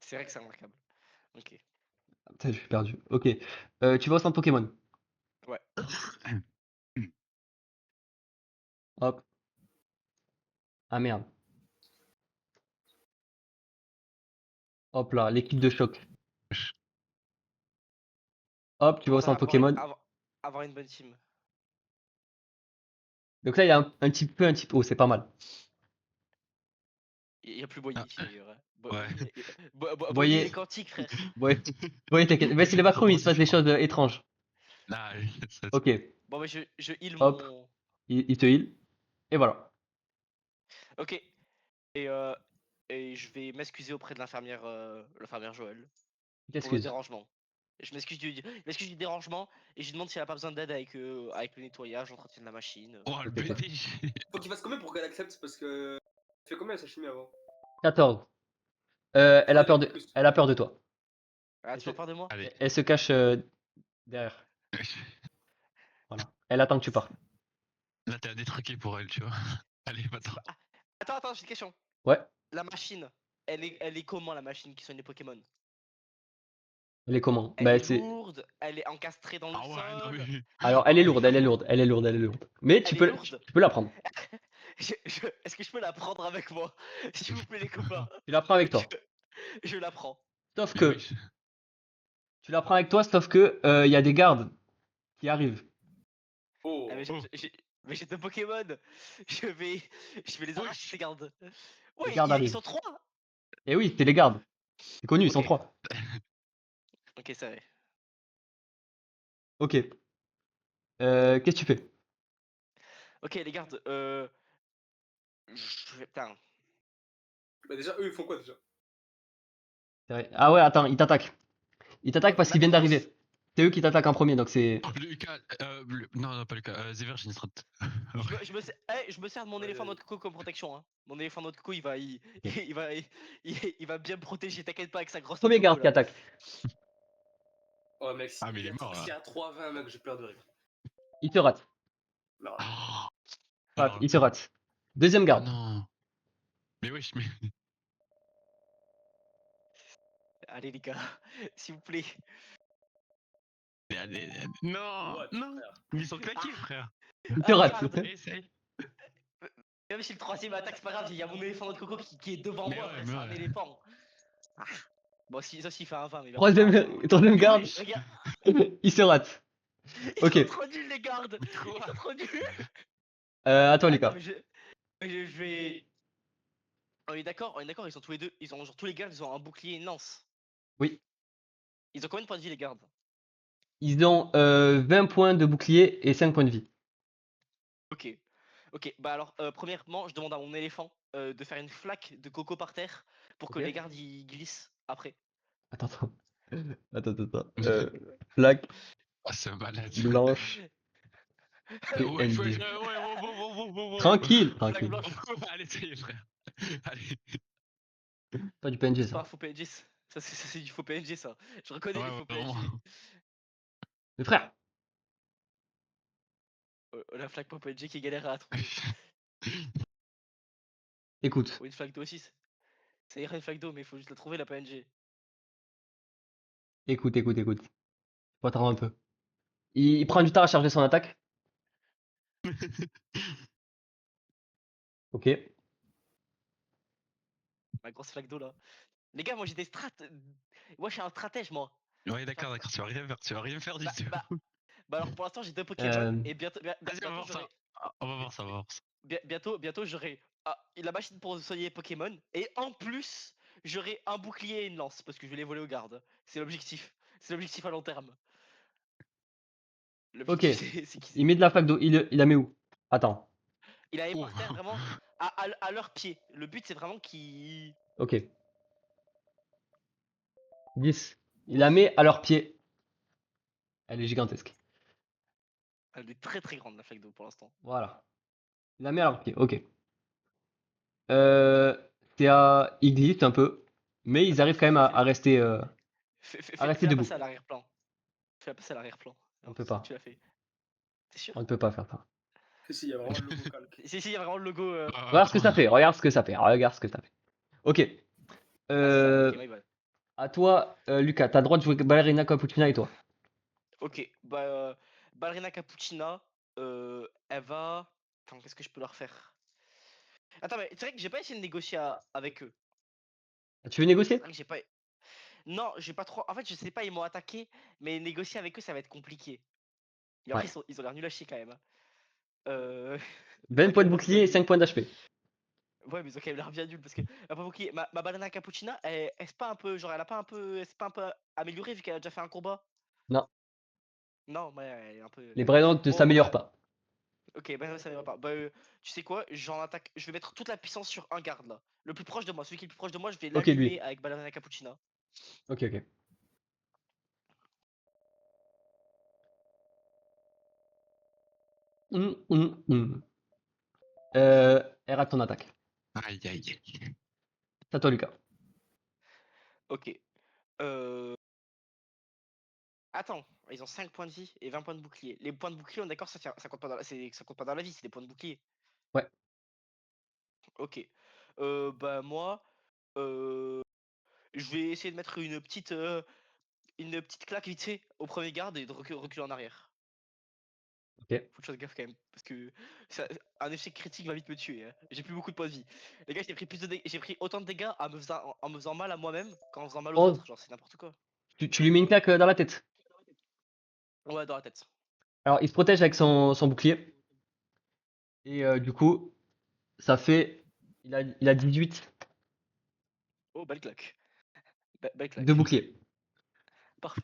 C'est vrai que c'est remarquable. Ok. Putain, je suis perdu. Ok. Tu vas au centre Pokémon. Ouais. Hop. Ah merde. Hop là, l'équipe de choc. Hop, tu vas au Commence à centre Pokémon. avoir une bonne team. Donc là, il y a un petit peu, oh, c'est pas mal. Il y a plus Boigny Ah, ici, ouais. ouais. Boigny, il est Voyez, quantique, frère. voyez, t'inquiète. Mais c'est les backrooms, il se passe des choses étranges. Ah, Ok, Bon, bah, je heal hop, mon. il te heal. Et voilà. Ok. Et je vais m'excuser auprès de l'infirmière Joël, pour le T'excuses. dérangement. Je m'excuse du dérangement et je lui demande si elle a pas besoin d'aide avec le nettoyage, l'entretien de la machine. Oh, le Ok, BD. Faut qu'il fasse combien pour qu'elle accepte parce que. Tu fais combien sa chimie avant? 14. Faut l'aider un peu plus. Elle a peur de toi. Elle a Elle se, toujours peur de moi? Allez. elle se cache derrière. Voilà. Elle attend que tu partes. Là, t'es à détraquer pour elle, tu vois. Allez, va-t'en. Attends, j'ai une question. Ouais, La machine, elle est comment la machine qui soigne les Pokémon? elle est comment? Elle Bah, est c'est. lourde, elle est encastrée dans le Ah ouais, non sol, mais. Alors, elle Ah est ouais. lourde, elle est lourde, elle est lourde, elle est lourde. Mais elle est lourde. tu peux la prendre. Est-ce que je peux la prendre avec moi? S'il vous plaît, les copains. Tu la prends avec Je, toi. je la prends. Sauf Mais que, oui. tu la prends avec toi, sauf que, il y a des gardes qui arrivent. Oh. Ah, Oh. mais j'ai deux Pokémon. Je vais, je vais les Oui. arracher, ces gardes. Les Ouais, gardes ils arrivent. sont trois. Et oui, c'est les gardes. C'est connu, ils sont Ok, 3. ok, ça va. Ok. Qu'est-ce que tu fais? Ok, les gardes, je vais, putain. Bah, déjà, eux, ils font quoi déjà? C'est vrai. Ah ouais, attends, ils t'attaquent. Ils t'attaquent parce Ma qu'ils viennent défense. d'arriver. C'est eux qui t'attaquent en premier, donc c'est. Oh, Lucas. Non, non, pas Lucas. Zéver, j'ai une strat. Je me sers de mon Vas-y, éléphant vas-y. noix de coco comme protection. Hein. Mon éléphant noix de coco, Ok. il va bien me protéger. T'inquiète pas avec sa grosse noix de Premier coco garde qui là. attaque. Oh, mec, Ah, mais il est mort s'il y là. a 3-20, mec, j'ai peur de rire. Il te rate. Non. Oh. Paf, Alors, il te rate. Deuxième oh garde. non. Mais wesh, mais. Allez les gars, s'il vous plaît. Non, What, non. frère? Mais ils sont claqués, Ah, frère. Il te les rate. gardes. Essaye. Même si le troisième attaque, c'est pas grave. Il y a mon éléphant noix de coco qui est devant Mais moi, ouais, frère. mais C'est un ouais. éléphant. Ah. Bon, si, ça s'il fait un 20, mais il va pas faire un 20. Troisième Mais garde. wesh. Regarde, Il se rate. ils Ok. sont trop nuls les gardes. Ils Quoi? sont trop nuls. À toi, Attends, Lucas. mais je vais. On est d'accord, ils sont tous les deux. Ils ont genre tous les gardes, ils ont un bouclier et une lance. Oui. Ils ont combien de points de vie les gardes? Ils ont 20 points de bouclier et 5 points de vie. Ok. Ok, bah alors, premièrement, je demande à mon éléphant de faire une flaque de coco par terre pour que Ok. les gardes y glissent après. Attends, attends. Attends. Flaque Ah, c'est un malade. blanche Wesh, PNG. wesh. Ouais, wow. Tranquille, Flaque tranquille. blanche, Allez, ça y est, frère. Allez. Pas du PNG, c'est pas un ça. faux PNG. Ça, c'est du faux PNG ça. Je reconnais Ouais, les ouais, faux vraiment. PNG. Mais frère, La flaque pas PNG qui galère à trouver. écoute, Ou une flaque d'eau aussi. Ça irait une flaque d'eau, mais il faut juste la trouver la PNG. écoute. Faut attendre un peu. Il prend du temps à charger son attaque. Ok. Ma grosse flaque d'eau là. Les gars, moi j'ai des strats. Moi je suis un stratège moi. Ouais, d'accord. Tu vas rien faire du Bah, tout. bah, bah alors pour l'instant j'ai deux Pokémon Euh, et bientôt, Vas-y, on va bientôt voir ça. j'aurai. On va voir ça, on va voir ça. Bientôt j'aurai la machine pour soigner les Pokémon et en plus j'aurai un bouclier et une lance parce que je vais les voler aux gardes. C'est l'objectif. C'est l'objectif à long terme. ok. L'objectif c'est Il met de la flaque d'eau. Il la met où? Attends. il a mis Oh. par terre vraiment à leurs pieds. Le but c'est vraiment qu'il. Ok. 10. Il la met à leurs pieds. Elle est gigantesque. Elle est très très grande la flaque d'eau pour l'instant. Voilà. Il la met à leurs pieds. Ok. Euh, ils glissent un peu. Mais ils Attends, arrivent quand même à rester fais-la debout. passer à l'arrière-plan. Fais-la passer à l'arrière-plan. On Alors, peut pas. tu l'as fait. T'es sûr? On ne peut pas faire ça. Si, il y a vraiment le logo calque. Si, il y a vraiment le logo. Regarde ce que ça fait. Regarde ce que ça fait. Regarde ce que ça fait. Ok. Ah, c'est ça, ok, Euh, my bad. à toi, Lucas. T'as le droit de jouer Ballerina Cappuccina et toi. Ok, bah, Ballerina Cappuccina, elle va. Attends, qu'est-ce que je peux leur faire? Attends, mais c'est vrai que j'ai pas essayé de négocier avec eux. Tu veux C'est négocier? vrai que j'ai pas. Non, j'ai pas trop. En fait, je sais pas, ils m'ont attaqué, mais négocier avec eux, ça va être compliqué. Et après, Ouais. ils ont l'air nuls à chier quand même. Hein. Euh... 20 points de Pokémon, bouclier et 5 points d'HP. Ouais, mais ils ont quand même l'air bien nuls parce que ma banana cappuccina, est-ce pas un peu, genre, elle a pas un peu, c'est pas un peu amélioré vu qu'elle a déjà fait un combat? Non, Non, ouais, elle est un peu. les Brainrot ne Bon, s'améliorent bah, pas. ok, bah ça va pas. Bah, tu sais quoi, j'en attaque, je vais mettre toute la puissance sur un garde là. Le plus proche de moi, celui qui est le plus proche de moi, je vais Ok, l'allumer lui. avec banana cappuccina. Ok, ok. Hum, hum, hum. Elle rate ton attaque. Aïe, aïe, aïe. C'est à toi, Lucas. Ok. Euh... Attends, ils ont 5 points de vie et 20 points de bouclier. Les points de bouclier, on est d'accord, ça compte pas dans ça compte pas dans la vie, c'est des points de bouclier. Ouais. Ok. Bah moi, euh, je vais essayer de mettre une petite claque vite fait au premier garde et de reculer en arrière. Ok. Faut que je fasse gaffe quand même, parce que un échec critique va vite me tuer, hein. J'ai plus beaucoup de points de vie. Les gars, j'ai pris autant de dégâts en me faisant mal à moi-même qu'en faisant mal aux Oh, autres. Genre, c'est n'importe quoi. tu lui mets une claque dans la tête. Ouais, dans la tête. Alors, il se protège avec son bouclier. Et du coup, ça fait. Il a 18 Oh, belle claque. Belle de claque. bouclier. Parfait.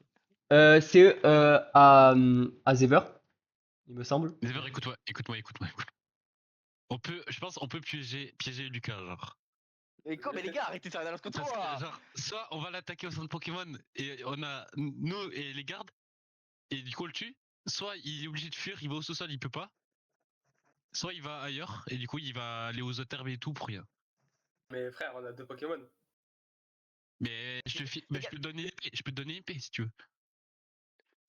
C'est à Zever, il me semble. Never, écoute-moi, écoute-moi, écoute-moi. Je pense, on peut piéger Lucas, genre. Mais les gars, arrêtez de faire n'importe contre Parce que, moi! genre, soit on va l'attaquer au centre Pokémon et on a nous et les gardes, et du coup on le tue, soit il est obligé de fuir, il va au sous-sol, il peut pas, soit il va ailleurs, et du coup il va aller aux autres herbes et tout pour rien. Mais frère, on a 2 Pokémon. Mais Les je gars, peux te donner une épée, je peux te donner une épée si tu veux.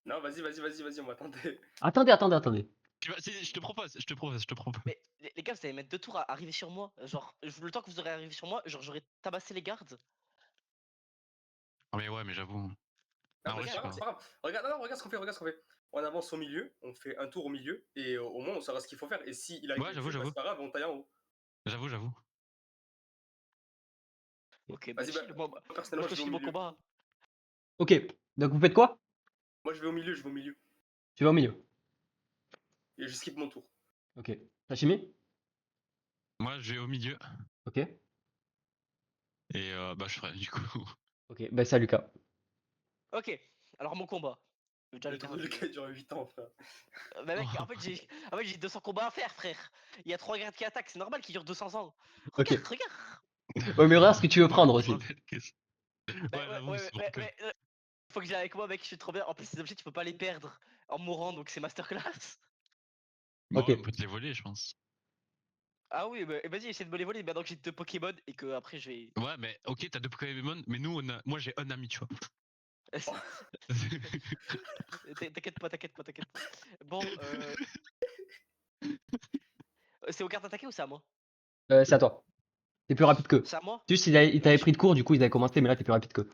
Non, vas-y, on va tenter. Attendez. Je te propose. mais les gars, vous allez mettre 2 tours à arriver sur moi. Genre, le temps que vous aurez arrivé sur moi, genre, j'aurais tabassé les gardes. Ah mais ouais, mais j'avoue. Non, En vrai, vas-y, je sais c'est pas. pas grave. Regarde, non, regarde ce qu'on fait. On avance au milieu, on fait un tour au milieu, et au moins on saura ce qu'il faut faire. Et s'il arrive à Ouais, le tuer, bah, j'avoue. c'est pas grave, on taille en haut. J'avoue. Ok, bah Vas-y, bah, chill. Moi, personnellement, je je vais au continue mon milieu. combat. Ok, donc vous faites quoi? Moi, je vais au milieu. Tu vas au milieu. Et je skip mon tour. Ok. Sashimi? Moi, je vais au milieu, Ok. et bah je ferai du coup. Ok, bah c'est à Lucas. Ok, alors mon combat. Je vais déjà Le les tour faire de un peu. Lucas dure 8 ans, frère. Bah mec, en fait j'ai 200 combats à faire, frère. Il y a 3 gardes qui attaquent, c'est normal qu'ils durent 200 ans. Ok. Regarde. Ouais, mais regarde ce que tu veux prendre Je me aussi. rappelle que Bah ouais, j'avoue, c'est pour que. faut que j'ai avec moi, mec, je suis trop bien. En plus, ces objets, tu peux pas les perdre en mourant, donc c'est masterclass. Bah Ok. ouais, on peut te les voler, je pense. Ah oui, bah vas-y, essaie de me les voler maintenant que j'ai 2 Pokémon et que après je vais. Ouais, mais ok, t'as deux Pokémon, mais nous, moi j'ai un ami, tu vois. T'inquiète pas. Bon, c'est aux cartes d'attaquer ou c'est à moi? C'est à toi. T'es plus rapide qu'eux. C'est à moi? Juste, il Ok, t'avait pris de court, du coup, ils avaient commencé, mais là, t'es plus rapide qu'eux.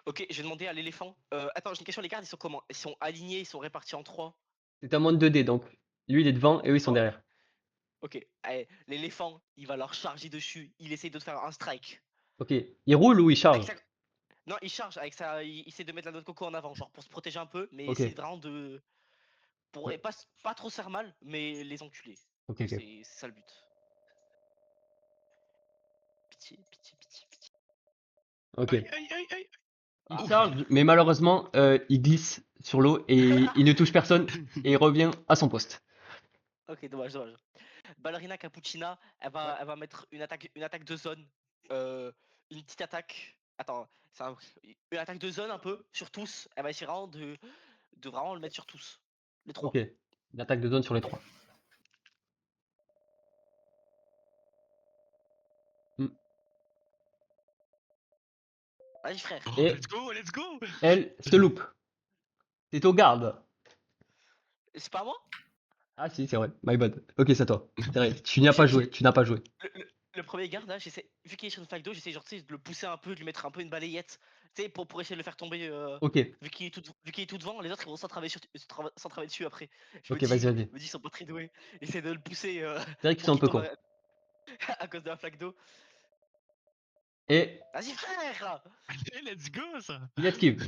ok, je vais demander à l'éléphant. Attends, j'ai une question, les gardes, ils sont comment? Ils sont alignés, ils sont répartis en 3. C'est un monde 2D, donc lui, il est devant et eux, ils sont Ouais. derrière. Ok, allez, l'éléphant, il va leur charger dessus. Il essaye de te faire un strike. Ok. Il roule ou il Avec charge? sa... Non, il charge avec ça. Il essaie de mettre la noix de coco en avant, genre pour se protéger un peu, mais Ok. c'est vraiment de. Pour Ouais. et pas trop se faire mal, mais les enculer. Ok. C'est ça le but. Pitié. Ok. Aïe. Il Ah. charge, mais malheureusement, il glisse sur l'eau et il ne touche personne et il revient à son poste. Ok, dommage. Ballerina Cappuccina, Ouais. elle va mettre une attaque de zone. euh, une petite attaque. Attends, une attaque de zone un peu sur tous. Elle va essayer vraiment de vraiment le mettre sur tous. Les Ok. 3. Une attaque de zone sur les 3. Hmm. Vas-y frère. Oh, Et let's go! elle se loupe. T'es au garde. C'est pas à moi? Ah si, c'est vrai. My bad. Ok, c'est à toi. C'est vrai. Tu n'y as pas J'ai- joué. j'ai- Tu n'as pas joué. le premier garde là, j'essaie. Vu qu'il est sur une flaque d'eau, j'essaie genre tu sais, de le pousser un peu, de lui mettre un peu une balayette. Tu sais, pour essayer de le faire tomber. Ok. Vu qu'il est tout devant, les autres ils vont s'entraver dessus après. Ok, vas-y. Je me dis, ils sont pas très doués. Essaie de le pousser C'est vrai qu'ils pour sont un qu'il peu tombe cons. à cause de la flaque d'eau. Et Vas-y frère! Let's go, ça! il esquive.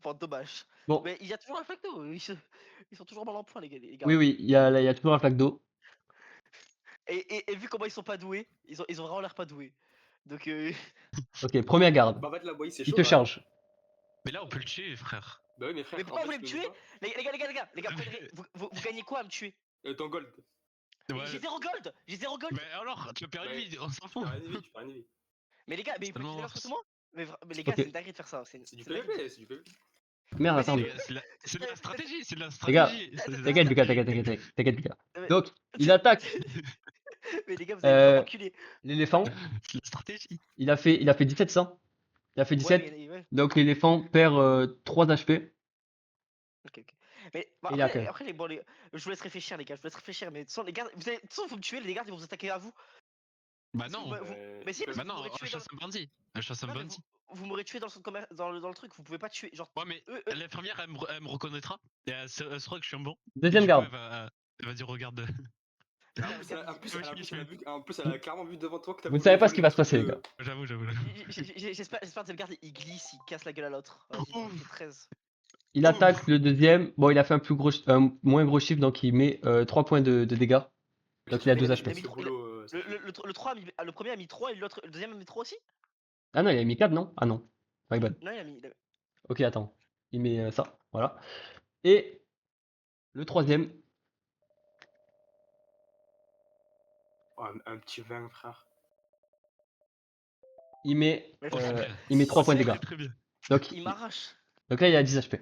Enfin, dommage. Bon, Mais il y a toujours un facto. Ils sont toujours mal en point, les gars. oui, oui, il y a toujours un flaque d'eau. Et vu comment ils sont pas doués, ils ont vraiment l'air pas doués. Donc, Ok, première garde. Bah, en fait, la boy, c'est Il chaud. te là. charge. Mais là, on peut le tuer, frère. Bah oui, mais frère, mais en pourquoi fait, vous voulez me tu nous tuer dis les gars, vous gagnez quoi à me tuer? pas. Ton gold. Ouais. J'ai 0 gold. Mais alors, tu vas perdre une Ouais. vie, on s'en Tu fout. perds une vie, tu perds une vie. Mais les gars, mais C'est vous pouvez tellement utiliser worse. contre moi? Mais les gars, Ok. c'est une dinguerie de faire ça. C'est du une dinguerie. PVP, c'est du PVP. Merde, Mais attends. C'est de la stratégie, c'est de la Les gars, stratégie. T'inquiète, Lucas, t'inquiète, Lucas. Mais- Donc, il attaque Mais les gars, vous allez me faire euh, enculer. l'éléphant. C'est de la stratégie. Il a fait 1700. Il a fait 17. Ouais, ouais. Donc, l'éléphant perd 3 HP. Ok. Mais bon, Et il a après, que- après, je vous laisse réfléchir, les gars. Je vous laisse réfléchir. Mais de toute façon, les gars, de toute façon, vous me tuez, les gars, ils vont vous attaquer à vous. Bah Parce que non. mais si, parce Bah que non, vous m'aurez un tué chasse un bandit. Un chasse un Non, mais bandit. vous m'aurez tué dans le centre dans le truc. Vous pouvez pas tuer. Genre, Ouais, mais l'infirmière, elle me reconnaîtra. Et elle saura que je suis un bon. Deuxième Et du coup, garde. elle va dire, regarde. En plus, elle a clairement vu devant toi que t'as Vous ne voulu savez pas ce voler qui va le se passer, truc les de- gars. J'avoue. j'espère que cette garde, il glisse, il casse la gueule à l'autre. Vas-y, Ouf. il fait 13. Il attaque le deuxième. Bon, il a fait un moins gros chiffre, donc il met 3 points de dégâts. Donc il a 12 Mais HP. il a mis trop- Le 3 le premier a mis 3 et le deuxième a mis 3 aussi? Ah non, il a mis 4, non? Ah non. My bad. Non, il a mis. Ok, attends. Il met ça. Voilà. Et le troisième. Oh, un petit 20, frère. Il met, Mais Oh, c'est euh, bien. il met 3 points de c'est- dégâts. Très bien. Donc, Il m'arrache. donc là, il a 10 HP.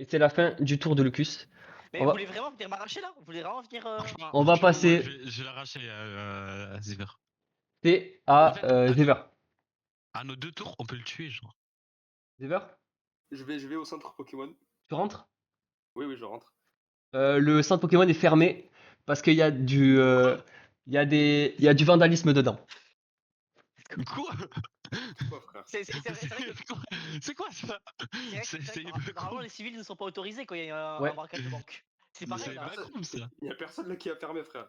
Et c'est la fin du tour de Lucas. Mais On vous va- voulez vraiment venir m'arracher là? Vous voulez vraiment venir. Franchement, On va franchement, passer- moi, je vais l'arracher à Ziver. C'est à En fait, Zever. À nos 2 tours, on peut le tuer, genre. Zever, Je vais au centre Pokémon. tu rentres? Oui, je rentre. Le centre Pokémon est fermé parce qu'il y a il y a du vandalisme dedans. Quoi? Quoi, frère? C'est vrai que. C'est quoi ça? C'est vrai que C'est normalement, les civils ne sont pas autorisés quand il y a Ouais. un braquage de banque. C'est pareil c'est là. Backrooms, ça. Il y a personne là qui a fermé, frère.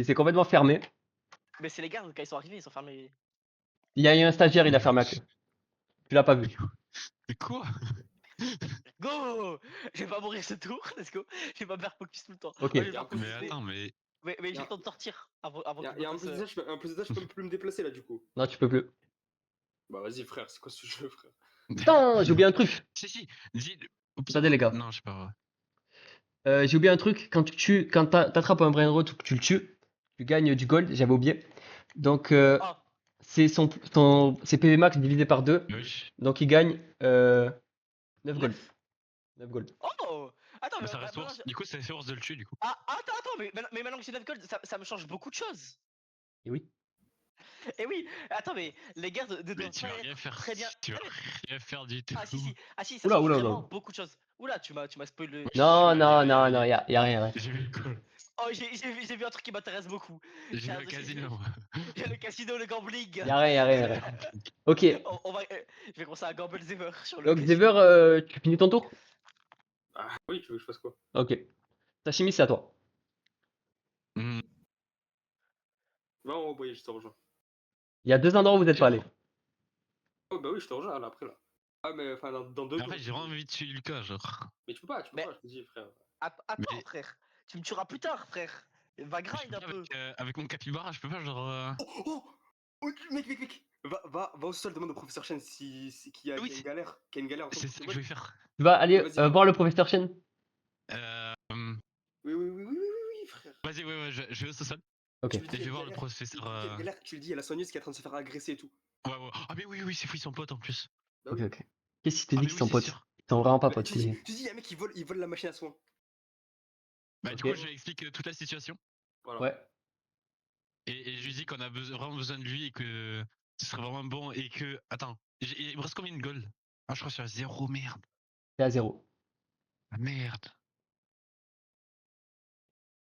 C'est complètement fermé. Mais c'est les gardes, quand ils sont arrivés, ils sont fermés. Il y a eu un stagiaire, il a fermé la queue. Tu l'as pas vu. Mais quoi? Go! Je vais pas mourir ce tour, let's go. Je vais pas me faire focus tout le temps. Ok. Moi, je vais me faire Mais focus, Mais attends, mais. mais j'ai le temps de sortir avant Et en plus de ça, je peux plus me déplacer là, du coup. Non, tu peux plus. Bah, vas-y, frère, c'est quoi ce jeu, frère? Putain, j'ai oublié un truc. Si, dis. Attendez, les gars. Non, je sais pas. J'ai oublié un truc. Quand t'attrapes un brain rot ou que tu le tues, tu gagnes du gold. J'avais oublié. Donc, Ah, c'est c'est PV max divisé par 2. Oui. Donc, il gagne 9 gold. 9 gold. oh! Attends, Mais mais ça reste maintenant, worse. Du coup, c'est worse de le tuer, du coup. Ah, attends, mais maintenant que j'ai 9 gold, ça me change beaucoup de choses. Et oui. Et oui, attends, mais les gardes ne Mais doivent tu pas vas être rien faire. très bien. Tu vas Ah, mais- rien faire du tout. Ah si, ça Oula, change oula, vraiment oula. beaucoup de choses. Oula, tu m'as spoil le. Non, Ouais, non, ouais, non, ouais. non, y a rien. J'ai vu quoi? Oh, j'ai vu un truc qui m'intéresse beaucoup. J'ai vu Tiens, le casino. J'ai le casino, le gambling. Y a rien. Ok. Je vais commencer à gamble Zever sur le Donc, casino. Zever, tu finis ton tour? Ah, oui, tu veux que je fasse quoi? Ok. Sashimi, c'est à toi. Hmm. Va en haut, boy, je te rejoins. Il y a 2 endroits où vous n'êtes pas allé. Oh, bah oui, je te rejoins là, après là. Ah, mais enfin, dans 2 Mais en tours. fait, j'ai vraiment envie de tuer Lucas, genre. Mais tu peux pas, Mais- je te dis, frère. Attends, Mais- frère. Tu me tueras plus tard, frère. Va Je grind peux un pas peu. avec mon capybara, je peux pas, genre. Oh, mec. Va au sol, demande au professeur Chen qu'il y a Oui, une galère. Qu'il y a une galère en C'est ça que Pokémon. je vais faire. Tu vas aller Vas-y. voir le professeur Chen? Oui, frère. Vas-y, ouais, je vais au sol. Ok. Tu lui dis, Et je il y vais a voir une le galère. professeur. Il y a une galère, tu lui dis, il y a la soigneuse qui est en train de se faire agresser et tout. Ouais. Ah, mais oui, c'est fou, ils sont potes en plus. Bah Ok, oui. ok. Qu'est-ce qu'il te Ah, dit mais qu'ils oui, sont c'est potes? sûr. Ils sont vraiment pas Bah, potes. tu dis, il y a un mec, il vole la machine à soins. Bah, du Ok. coup, je lui explique toute la situation. Voilà. Ouais. Et je lui dis qu'on a vraiment besoin de lui et que ce serait vraiment bon et que. Attends, il me reste combien de gold? Ah, je crois que c'est à 0, merde. C'est à 0. Ah, merde.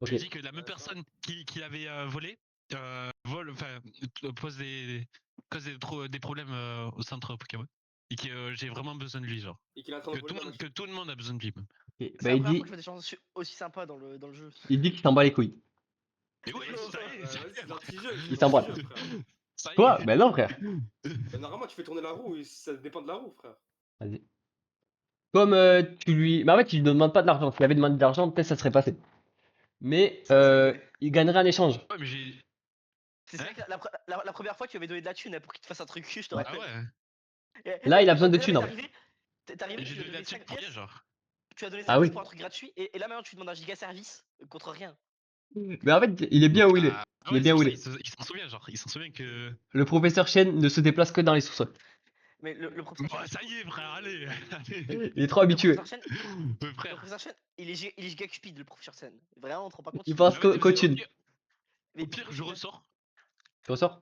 Ok. Je lui dis que la même Ouais, ça personne qui avait volé, pose des problèmes au centre Pokémon. Et que j'ai vraiment besoin de lui, genre. Et qu'il est en train de voler la machine. Que tout le monde a besoin de lui, même. Ok. C'est Bah, la il première dit, fois que je fais des choses aussi sympas dans le jeu. il dit qu'il s'en bat les couilles. Et oui, ça y est, Vas-y, c'est l'anti-jeu. Il s'embrasse. ça y est. Quoi? Bah non, frère. Normalement, tu fais tourner la roue et ça dépend de la roue, frère. Vas-y. Comme tu lui. Mais en fait, tu lui demandes pas de l'argent. S'il avait demandé de l'argent, peut-être ça serait passé. Mais il gagnerait un échange. Ouais, mais j'ai. C'est vrai Hein que la première fois, tu avais donné de la thune hein, pour qu'il te fasse un truc, je te Ouais. Ah rappelle. ouais. Là, il a besoin de Non, mais thunes, en vrai. t'es arrivé, J'ai tu lui as donné la donné thune 5 pour rien, pièces, genre. tu as donné 5 Ah pièces oui. pour un truc gratuit, et là maintenant tu demandes un giga service contre rien. Mais en fait, il est bien où il est. Ah Il est ouais, c'est bien pour où ça, il est. il s'en souvient, genre. Il s'en souvient que. Le professeur Chen ne se déplace que dans les sous-sols. Mais le professeur Bon, Chen, ça y est, frère, allez. Allez. Il est trop le habitué. professeur Chen, Ouais, le frère. professeur Chen, il est giga cupide, le professeur Chen. Vraiment, on te rend pas compte, Il il est pense Bah, giga qu'au vas-y, cupide. vas-y. thune. Mais Au il pense pire, qu'au je thune, hein. ressors. Tu ressors?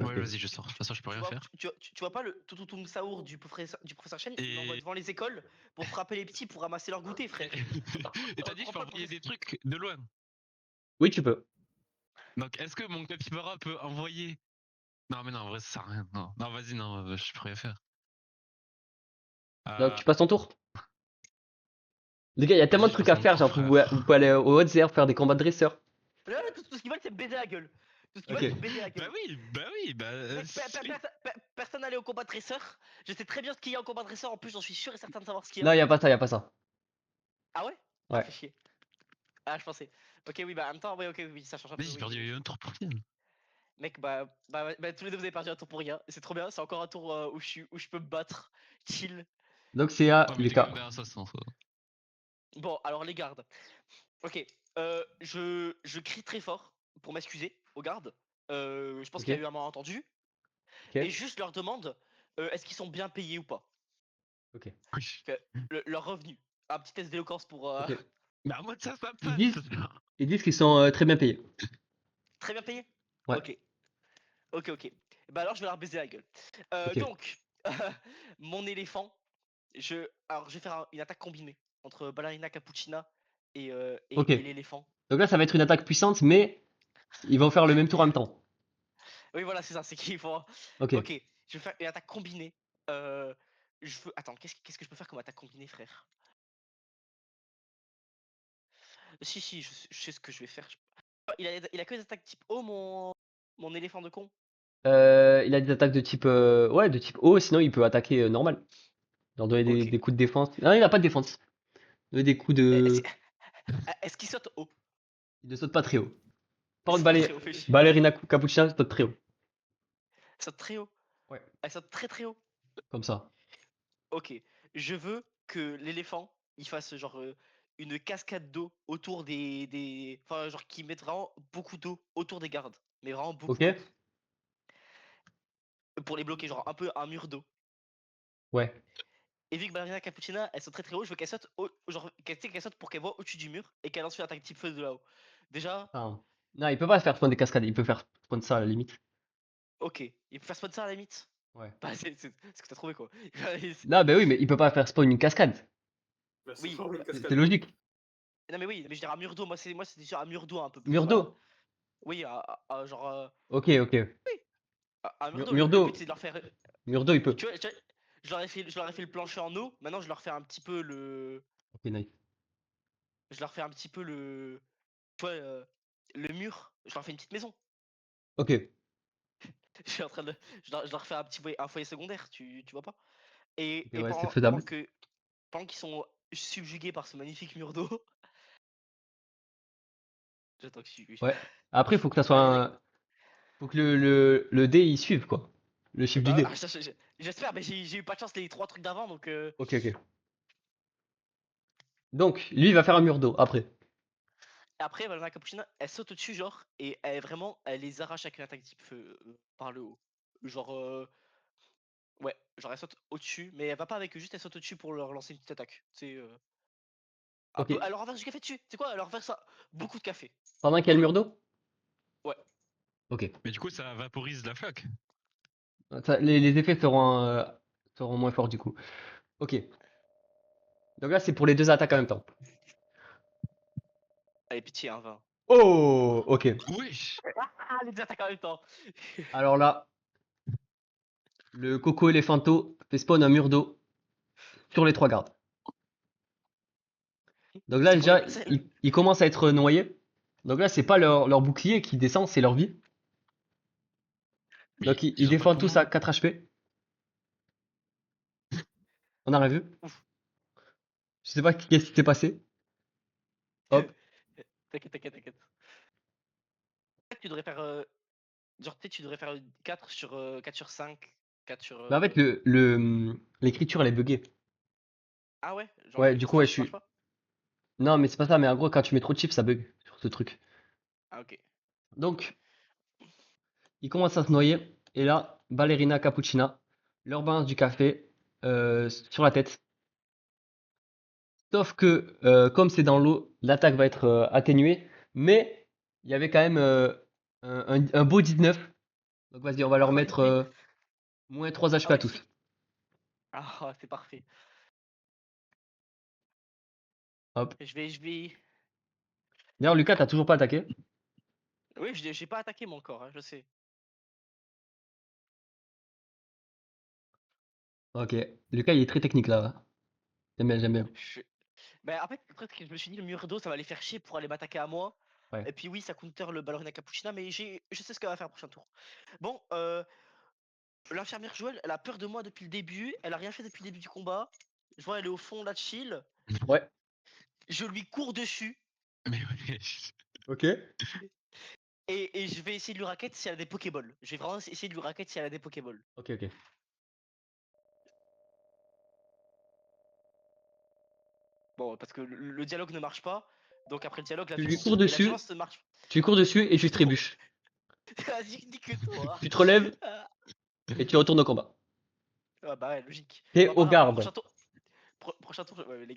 Ouais, Ok. vas-y, je sors. De toute façon, je peux Tu rien vois, faire. tu vois pas le Tututum Saour du professeur Chen, il l'envoie Et. devant les écoles pour frapper les petits pour ramasser leur goûter, frère. Et t'as dit, je Reprends peux pas le envoyer professeur. des trucs de loin. Oui, tu peux. Donc, est-ce que mon capybara peut envoyer. Non, mais non, en vrai, ça sert à rien. Non, non vas-y, non, je peux rien faire. Donc, Euh, tu passes ton tour. Les gars, il y a tellement Vas-y, de je trucs passe à mon faire. tour, Genre, vous pouvez frère. aller au Hautes-Herbes faire des combats de dresseurs. Là, tout ce qu'ils veulent, c'est me baiser la gueule. Tout ce qu'ils Ok. veulent, c'est me baiser la Bah gueule. oui, bah oui, bah. Mec, personne n'allait au combat de dresseur. Je sais très bien ce qu'il y a au combat de dresseur. En plus, j'en suis sûr et certain de savoir ce qu'il y a. Non, il y a pas ça, il y a pas ça. Ah ouais? Ah, Ouais. fait chier. Ah, je pensais. Ok, oui, bah en même temps, ouais, ok, oui, ça change un peu. Vas-y, j'ai Oui, perdu un tour pour rien. mec, tous les deux, vous avez perdu un tour pour rien. C'est trop bien. C'est encore un tour où je peux me battre. Chill. Donc, c'est à Ouais, mais t'es quand Lucas. même derrière ça, sans ça. Bon, alors les gardes. Ok, je crie très fort pour m'excuser aux gardes. Je pense Ok. qu'il y a eu un malentendu. Et Ok. juste leur demande est-ce qu'ils sont bien payés ou pas. Ok. Oui. Leur revenu. Un petit test d'éloquence pour. Ok. Mais à moi de ça, ça Ils passe. disent, ils disent qu'ils sont très bien payés. Très bien payés. Ouais. Ok, ok. Bah alors je vais leur baiser la gueule. Ok. Donc, mon éléphant, alors je vais faire une attaque combinée entre Ballerina Cappuccina Ok. et l'éléphant. Donc là, ça va être une attaque puissante, mais ils vont faire le même tour en même temps. Oui, voilà, c'est ça, c'est qu'il faut. Ok. Ok, je vais faire une attaque combinée. Je veux. Attends, qu'est-ce que je peux faire comme attaque combinée, frère? Si, je sais ce que je vais faire. Il a que des attaques type O, mon éléphant de con. Il a des attaques de type, ouais, de type haut, sinon il peut attaquer normal. Leur donner Ok. des coups de défense. Non, il a pas de défense. Donner des coups Est-ce de. est-ce qu'il saute haut? Il ne saute pas très haut. Il Par contre, saute pas très haut, fait chier. Ballerina Cappuccina saute très haut. Elle saute très haut. Ouais. Elle saute très très haut. Comme ça. Ok. Je veux que l'éléphant, il fasse genre une cascade d'eau autour Enfin, genre qu'il mette vraiment beaucoup d'eau autour des gardes. Mais vraiment Ok? beaucoup d'eau. Pour les bloquer, genre un peu un mur d'eau. Ouais. Et vu que Ballerina Cappuccina, elle saute très très haut, je veux qu'elle saute, genre, qu'elle saute pour qu'elle voit au-dessus du mur et qu'elle lance une attaque type feu de là-haut. Déjà, Ah. Non, il peut pas faire spawn des cascades. Il peut faire spawn ça à la limite. ok. Il peut faire spawn ça à la limite. Ouais. Bah, c'est ce que t'as trouvé quoi. Non, bah oui, mais il peut pas faire spawn une cascade. Bah, c'est Oui. pas une C'est cascade. logique. Non, mais oui, mais je dirais un mur d'eau. Moi, c'était sur un mur d'eau un peu plus. Mur d'eau. Oui, genre. Ok, ok. Un mur d'eau. Mur Le but, d'eau. c'est de leur faire. Mur d'eau, il peut. Tu vois, je leur ai fait le plancher en eau. Maintenant, je leur fais un petit peu le. Ok, nice. Je leur fais un petit peu le. Tu vois, le mur. Je leur fais une petite maison. Ok. Je suis en train de. Je leur fais un foyer secondaire, tu vois pas? Ok, Et ouais, c'est pendant faisable. que. Pendant qu'ils sont subjugués par ce magnifique mur d'eau. J'attends que tu. Ouais. Après, il faut que ça soit Ah, un. Faut que le dé il suive, quoi. Le chiffre du bah, dé. j'espère, mais j'ai eu pas de chance les 3 trucs d'avant donc. Ok, ok. Donc, lui, il va faire un mur d'eau après. Après, Valana Cappuccina, elle saute au-dessus, genre, et elle les arrache avec une attaque type feu par le haut. Genre, ouais, genre elle saute au-dessus, mais elle va pas avec eux, juste elle saute au-dessus pour leur lancer une petite attaque. C'est un Ok. peu. Elle leur renverse du café dessus, c'est quoi? Elle leur renverse ça. Beaucoup de café. Pendant qu'il y a le mur d'eau? Ouais. Ok. Mais du coup, ça vaporise la flaque. Les effets seront moins forts du coup. Ok. Donc là, c'est pour les deux attaques en même temps. Allez, pitié, un 20. Oh, ok. Wesh. Ah, les deux attaques en même temps. Alors là, le Coco Elephanto fait spawn un mur d'eau sur les trois gardes. Donc là, C'est pour déjà, déplacer. ils commencent à être noyés. Donc là, c'est pas leur bouclier qui descend, c'est leur vie. Mais Donc ils ils ont pas de défendent tous poumons. à 4 HP. On a rien vu. Ouf. Je sais pas qu'est-ce qui s'est passé. Hop. T'inquiète, t'inquiète, t'inquiète. Tu devrais faire. Genre, tu sais, tu devrais faire 4 sur, 4 sur 5. 4 sur. Mais en fait, l'écriture, elle est buggée. Ah ouais? Genre, Ouais, les du coup, ouais, je chiffres marchent suis. pas? Non, mais c'est pas ça. Mais en gros, quand tu mets trop de chiffres, ça bug sur ce truc. Ah, ok. Donc, il commence à se noyer. Et là, ballerina cappuccina, leur balance du café sur la tête. Sauf que, comme c'est dans l'eau, l'attaque va être atténuée. Mais il y avait quand même un beau 19. Donc vas-y, on va leur mettre Oui. moins 3 Ah HP à ouais, tous. Ah, c'est parfait. Hop. Je vais. D'ailleurs, Lucas, t'as toujours pas attaqué. Oui, j'ai pas attaqué moi encore, hein, je sais. Ok. Lucas, il est très technique là. J'aime bien, j'aime bien. Je... Ben, en fait, le truc, c'est que je me suis dit, le mur d'eau, ça va les faire chier pour aller m'attaquer à moi. Ouais. Et puis oui, ça counter le ballerina cappuccina, mais je sais ce qu'elle va faire au prochain tour. Bon, l'infirmière Joël, elle a peur de moi depuis le début. Elle a rien fait depuis le début du combat. Je vois, elle est au fond là de chill. Ouais. Je lui cours dessus. Mais ouais. Ok. Et je vais essayer de lui raquette si elle a des Pokéballs. Je vais vraiment essayer de lui raquette si elle a des Pokéballs. Ok, ok. Bon, parce que le dialogue ne marche pas. Donc après le dialogue, la Tu lui violence. cours Mais la dessus, violence ne marche tu cours dessus et tu C'est trop. trébuches. Vas-y, nique-toi. Tu te relèves Ah et tu retournes au combat. ah bah ouais, logique. T'es Bon, au pas grave. garde. Prochain tour. Prochain tour, ouais, les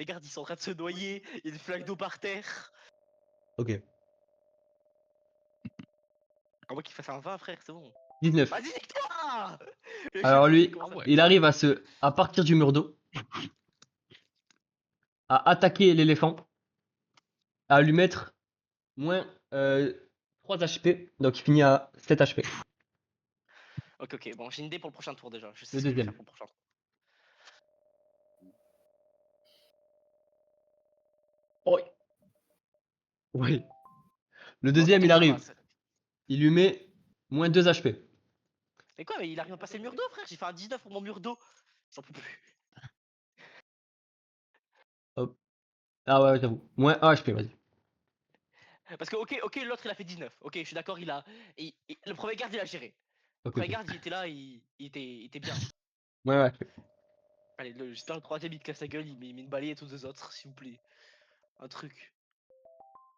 gardes, ils sont en train de se noyer. Il y a une flaque d'eau par terre. Ok. À moins qu'il fasse un 20, frère, c'est bon. 19. Vas-y, nique-toi. Alors Je sais lui, comment Ah ça. ouais. il arrive à partir du mur d'eau, à attaquer l'éléphant, à lui mettre moins 3 HP. Donc il finit à 7 HP. Ok, ok. Bon, j'ai une idée pour le prochain tour déjà. Je sais Le ce que je vais deuxième. faire pour le prochain tour. Oh, oui. Le Bon, deuxième, tantôt il que j'y arrive. passe. Il lui met moins 2 HP. Mais quoi, mais il arrive à passer le mur d'eau, frère. J'ai fait un 19 pour mon mur d'eau. J'en peux plus. Hop. Ah ouais, j'avoue. Moins 1 HP, vas-y. Parce que, ok, l'autre il a fait 19. Ok, je suis d'accord, il a. Le premier garde il a géré. Le Ok, premier ok. garde il était là, il était bien. Moins 1 HP. Allez, j'espère le troisième il te casse la gueule, il met une balayette aux deux autres, s'il vous plaît. Un truc.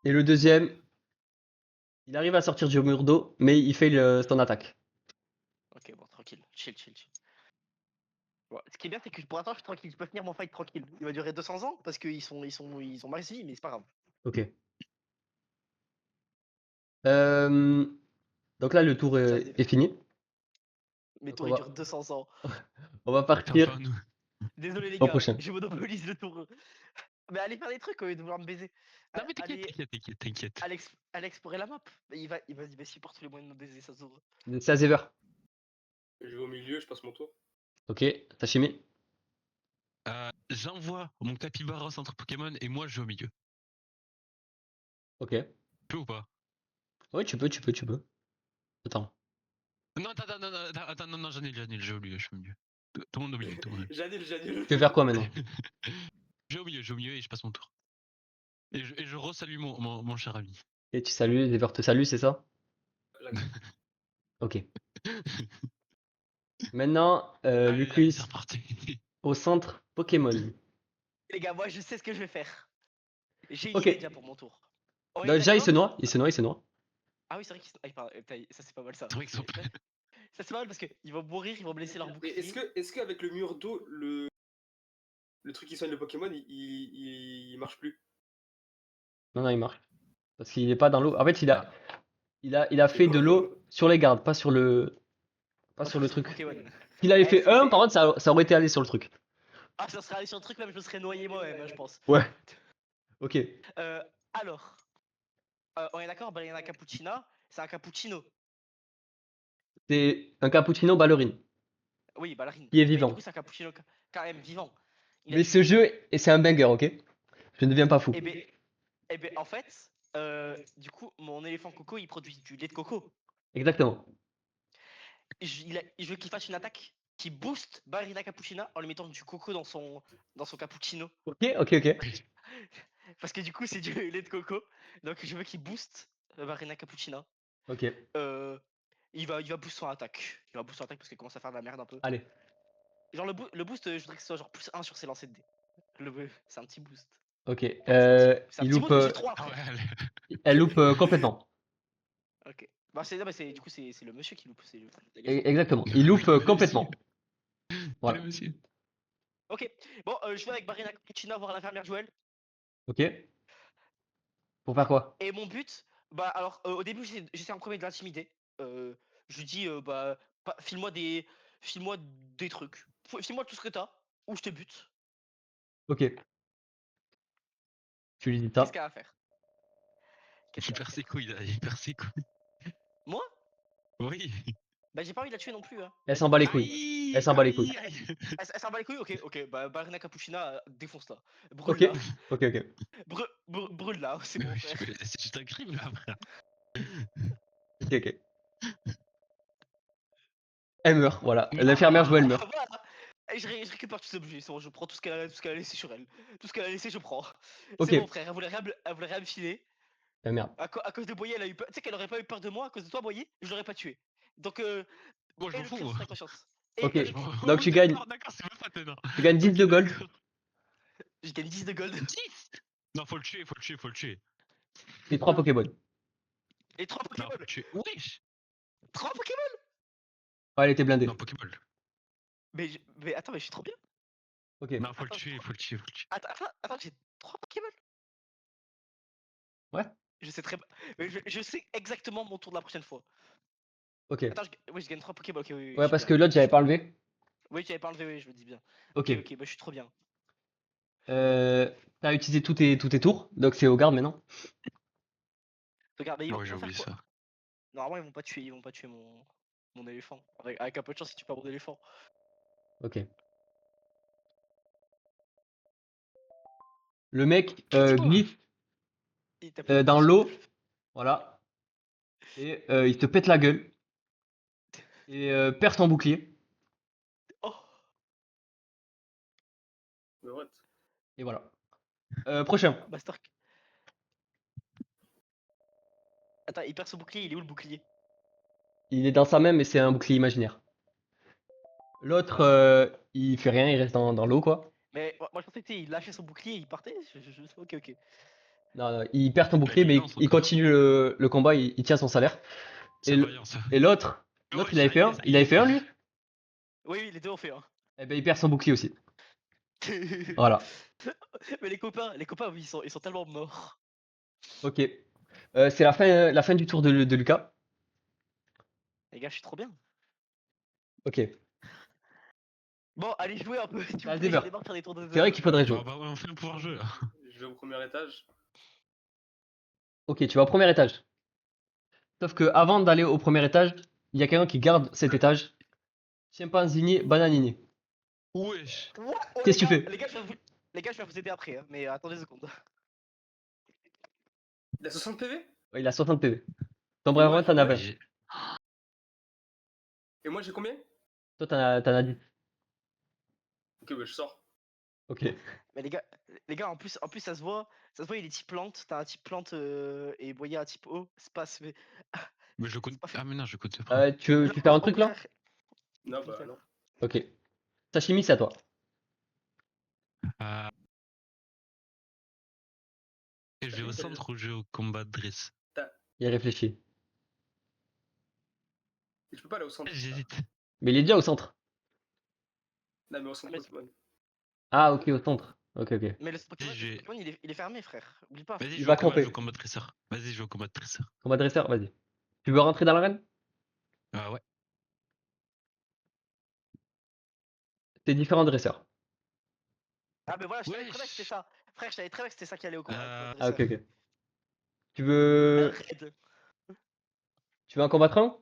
Et le deuxième, il arrive à sortir du mur d'eau, mais il fait son attaque. Ok, bon, tranquille. Chill, chill, chill. Bon, ce qui est bien, c'est que pour l'instant, je suis tranquille. Je peux finir mon fight tranquille. Il va durer 200 ans parce ils ont max vie, mais c'est pas grave. Ok. Euh, donc là, le tour Ça, est fini. mes Donc tours ils durent 200 ans. on va partir Enfin, nous. Désolé les au gars, prochain. je monopolise le tour. Mais allez faire des trucs au lieu de vouloir me baiser. Non, mais t'inquiète, Allez, t'inquiète, t'inquiète, t'inquiète. Alex pourrait la map. Mais il va s'y porter tous les moyens de me baiser, ça s'ouvre. C'est à Zever. Je vais au milieu, je passe mon tour. Ok, Tashimi. J'envoie mon capybara au centre Pokémon et moi je vais au milieu. Ok. Peux ou pas? Oui, tu peux. Attends. Non, attends, non, j'annule, je vais au milieu, je vais au milieu. Tout le monde au milieu, tout le monde. J'annule, j'annule. Tu veux faire quoi maintenant? Je vais au milieu et je passe mon tour. Et je resalue mon cher ami. Et tu salues, Zever te salue, c'est ça? Ok. Maintenant, Allez, c'est Lucas reparti. au centre Pokémon. Les gars, moi je sais ce que je vais faire. J'ai une Ok. idée déjà pour mon tour. On est Déjà, il se d'accord? noie, il se noie, il se noie. Ah oui, c'est vrai qu'il putain, ça c'est pas mal ça. C'est vrai qu'ils sont pas- Ça c'est pas mal parce qu'ils vont mourir, ils vont me laisser leur Et bouclier. est-ce qu'avec le mur d'eau, le truc qui soigne le Pokémon, il marche plus? Non, non, il marche. Parce qu'il est pas dans l'eau. En fait, il a fait de l'eau sur les gardes, pas sur le truc. Pokémon. S'il avait Eh, fait un, par contre, ça aurait été allé sur le truc. Ah, ça serait allé sur le truc, même je me serais noyé moi-même, hein, je pense. Ouais. Ok. Alors, on est d'accord, Ballerina Cappuccina, c'est un cappuccino. C'est un cappuccino ballerine. Oui, ballerine. Qui est Mais du vivant. coup, c'est un cappuccino quand même vivant. Il a Mais du ce lait. jeu, c'est un banger, ok? Je ne deviens pas fou. Eh ben, en fait, du coup, mon éléphant coco, il produit du lait de coco. Exactement. Je veux qu'il fasse une attaque qui booste Barina Cappuccina en lui mettant du coco dans son cappuccino. Ok, ok, ok. Parce que du coup, c'est du lait de coco. Donc, je veux qu'il booste Barina Cappuccina. Ok, Il va boost son attaque. Il va boost son attaque parce qu'il commence à faire de la merde un peu. allez. Genre, le boost, je voudrais que ce soit genre plus 1 sur ses lancers de dés. C'est un petit boost. Ok, C'est un il petit loupe, boost, mais j'ai 3 Ah ouais, après. allez. elle loupe complètement. Ok. Bah, du coup, c'est le monsieur qui loupe. C'est Exactement, il loupe Le complètement. Voilà. Allez, monsieur. Ok. Bon, je vais avec Barina Cappuccina voir l'infirmière Joël. Ok. Pour faire quoi? Et mon but, bah alors au début j'essaie en premier de l'intimider. Je lui dis file-moi des trucs. File-moi tout ce que t'as ou je te bute. Ok. Tu lui dis Qu'est-ce ça. qu'elle va faire? Qu'est-ce Il qu'elle va perd ses faire? couilles là, il perd ses couilles. Moi? Oui. Bah j'ai pas envie de la tuer non plus. Hein. Elle s'en bat les couilles. Aïe, Elle s'en bat les couilles. aïe, aïe. Elle s'en bat les couilles? Ok. Bah Barina Capuchina, défonce-la. Ok, Brûle-la. ok, ok. Brûle-la, c'est Mais bon oui, frère. c'est juste un crime là, frère. Ok, ok. Elle meurt, voilà. Non. L'infirmière Joël meurt. Voilà. Et je récupère tous les objets, c'est bon, je prends tout ce qu'elle a laissé sur elle. Tout ce qu'elle a laissé, je prends. Ok. C'est bon frère, elle voulait rien me filer. Ah, merde. À cause de Boyer, elle a eu peur. Tu sais qu'elle aurait pas eu peur de moi à cause de toi, Boyer, je l'aurais pas tué. Donc, Moi, je et m'en le fous. crime Moi. sur ta conscience. Et Ok. le crime. Donc tu gagnes, D'accord, c'est même pas tenant. tu gagnes 10 de gold. D'accord. Je gagne 10 de gold. 10. Non, faut le tuer, faut le tuer, faut le tuer. Et 3 Pokémon. Et 3 Non, Pokémon. faut le tuer. Wesh. 3 Pokémon. Ouais, elle était blindée. Non, Pokéball. Mais attends, mais je suis trop bien. Ok. Non, faut le Attends, tuer, faut le tuer, faut le tuer. Attends, j'ai 3 Pokémon. Ouais. Je sais très. Mais je sais exactement mon tour de la prochaine fois. Ok. Attends, oui, je gagne 3 Pokéballs. Ok, oui, Ouais, je suis parce bien. que l'autre, j'avais pas enlevé. Oui, tu avais pas enlevé, oui, je me dis bien. Ok. Ok, bah je suis trop bien. T'as utilisé tous tes tours, donc c'est au garde maintenant. Regarde, mais Ouais, ils j'ai vont faire oublié quoi? ça. Normalement, ils vont pas tuer mon éléphant. Avec un peu de chance, ils tuent pas mon éléphant. Ok. Le mec Critique-moi. glisse Il tape le dans petit l'eau, voilà, et il se pète la gueule et perd son bouclier. Oh! Mais what? Et voilà. Prochain. Master. Attends, il perd son bouclier, il est où le bouclier? Il est dans sa main, mais c'est un bouclier imaginaire. L'autre, il fait rien, il reste dans l'eau, quoi. Mais moi je pensais que il lâchait son bouclier, il partait. Ok. Non, non, il perd son Bah, bouclier, il mais lance il encore. continue le combat, il tient son salaire. C'est Et le- vaillant ça. et l'autre, Oh, il avait fait un, ça il y avait est. fait un, lui? Oui, les deux ont fait un. Eh ben, il perd son bouclier aussi. Voilà. Mais les copains, oui, ils sont tellement morts. Ok. C'est la fin du tour de Lucas. Les gars, je suis trop bien. Ok. Bon, allez jouer un peu, s'il Ah, vous plaît, Zebra. j'en ai marre de faire des tours de C'est vrai zone. qu'il faudrait jouer. Bah, on fait un pouvoir jeu là. Je vais au premier étage. Ok, tu vas au premier étage. Sauf que avant d'aller au premier étage, il y a quelqu'un qui garde cet étage. Chimpanzini, bananini. Wesh. What? Oh, Qu'est-ce que tu fais? Les gars, je vais vous aider après, hein, mais attendez 2 secondes. Il a 60 PV? Ouais, il a 60 PV. Ton Ouais, bref, t'en as ouais. 20. J'ai- Et moi j'ai combien? Toi, t'en as 10. Ok, bah je sors. Ok. Mais les gars, en plus, ça se voit, il est type plante, t'as un type plante et Boya un type eau, c'est pas. Mais je le connais. pas fait. Ah, mais non, je le connais pas. Tu fais un truc là? Frère, Non, tu peux le bah faire. non. Ok. Sashimi, c'est à toi. Euh, Je vais au centre ou je vais au combat de dress? Il réfléchit. Je peux pas aller au centre. J'hésite. Mais il est déjà au centre. Non, mais au centre Mais- Pokémon. Ah, ok, au centre. Ok, ok. Mais le Pokémon, je vais- il est fermé, frère. Oublie pas. Vas-y, Il je va vais camper. au combat de dresseur. Vas-y, je vais au combat de dresseur. Combat dresseur, vas-y. Tu veux rentrer dans l'arène? Ah ouais. C'est différents dresseurs. Ah, mais voilà, je savais très bien que c'était Wesh. ça. Frère, je savais très bien que c'était ça qui allait au combat. Ah, ok, dresseur. ok. Tu veux, Raid. tu veux un combattre un?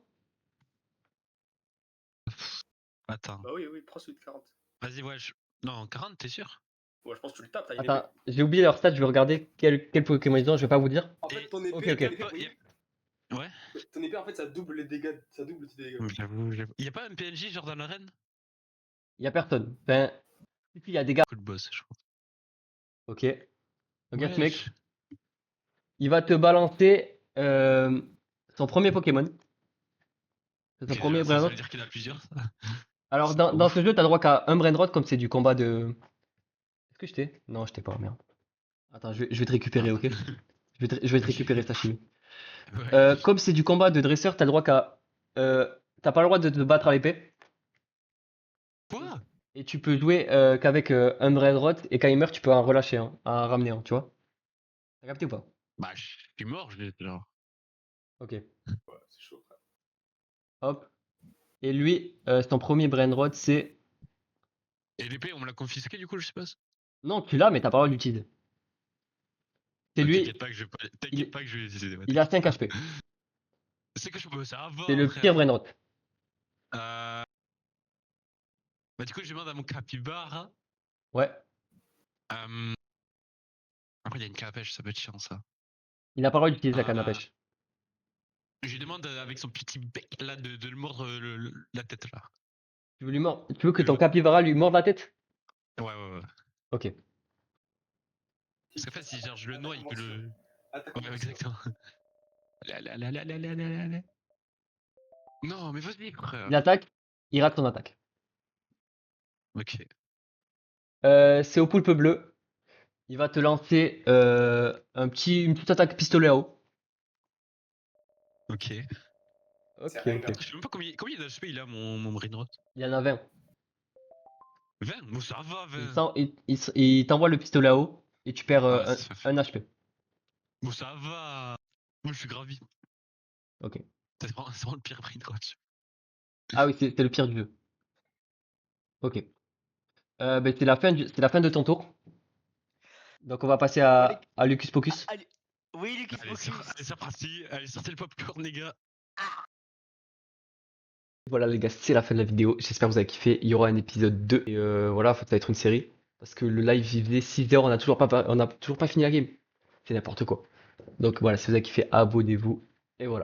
Attends. Bah oui, prends celui de 40. Vas-y, ouais. Non, 40, t'es sûr? Ouais, je pense que tu le tapes, t'as une Attends, épée. j'ai oublié leur stat, je vais regarder quel Pokémon ils ont, je vais pas vous dire. En fait, ton épée, Ok, ok. ton épée, oui. Ouais. Ton épée, en fait, ça double les dégâts. Ça double tes dégâts. J'avoue. Il y a pas un PNJ genre dans l'arène? Il y a personne. Enfin, si, il y a des gars. Coup de boss, je crois. Ok. Regarde ce mec. Wesh. Il va te balancer son premier Pokémon. C'est son Ok, premier ça veut Brainrot. dire qu'il y en a plusieurs. Ça. Alors, C'est dans, pas dans ouf. ce jeu, t'as droit qu'à un Brainrot comme c'est du combat de. Est-ce que je t'ai? Non, je t'ai pas, merde. Attends, je vais te récupérer, ok? Je vais te récupérer ta chimie. Ouais. Comme c'est du combat de dresseur, t'as le droit qu'à. T'as pas le droit de te battre à l'épée. Quoi? Et tu peux jouer qu'avec un Brainrot. Et quand il meurt, tu peux en relâcher un, en ramener un, tu vois? T'as capté ou pas? Bah, je suis mort, genre. Ok. Ouais, c'est chaud, frère. Hop. Et lui, son premier Brainrot, c'est. Et l'épée, on me l'a confisquée du coup, je suppose? Non, tu l'as, mais t'as pas le droit d'utiliser. C'est Ah, lui, t'inquiète pas que je vais l'utiliser. Ouais, il a t'inquiète 5 pas. HP. C'est que je peux, ça C'est va, le pire frère. Brainrot. Euh... Bah, du coup, je demande à mon capybara. Ouais. Euh... Après, il y a une canne à pêche, ça peut être chiant ça. Il a pas le droit d'utiliser la canne à Euh... pêche. Je lui demande avec son petit bec là de le mordre la tête là. Tu veux que ton Le- capybara lui morde la tête? Ouais. Ok. Parce qu'en fait, si genre, je le noie, il peut le. Attaque Ouais, conversion. exactement. Là. Non, mais vas-y, Il frère. attaque, il rate ton attaque. Ok. C'est au poulpe bleu. Il va te lancer une petite attaque pistolet à eau. Ok. C'est Ok, rien, ok. gars. Je sais même pas combien d'HP il a, mon Brainrot. Il y en a 20. 20? Bon, ça va, Il, 20. sent- il t'envoie le pistolet à eau et tu perds Ouais, ça fait. un HP. Bon, ça va. Moi, je suis gravi. Ok. C'est vraiment le pire Brainrot. Ah oui, c'est le pire du jeu. Ok. Ben, c'est la fin de ton tour. Donc on va passer Allez, à Lucus Pocus. allez. Oui, Lucas Allez, Pocus. c'est parti. Allez, sortez le popcorn, les gars. Voilà les gars, c'est la fin de la vidéo. J'espère que vous avez kiffé. Il y aura un épisode 2. Et voilà, ça va être une série. Parce que le live il faisait 6 heures, on a toujours pas fini la game. C'est n'importe quoi. Donc voilà, si vous avez kiffé, abonnez-vous. Et voilà.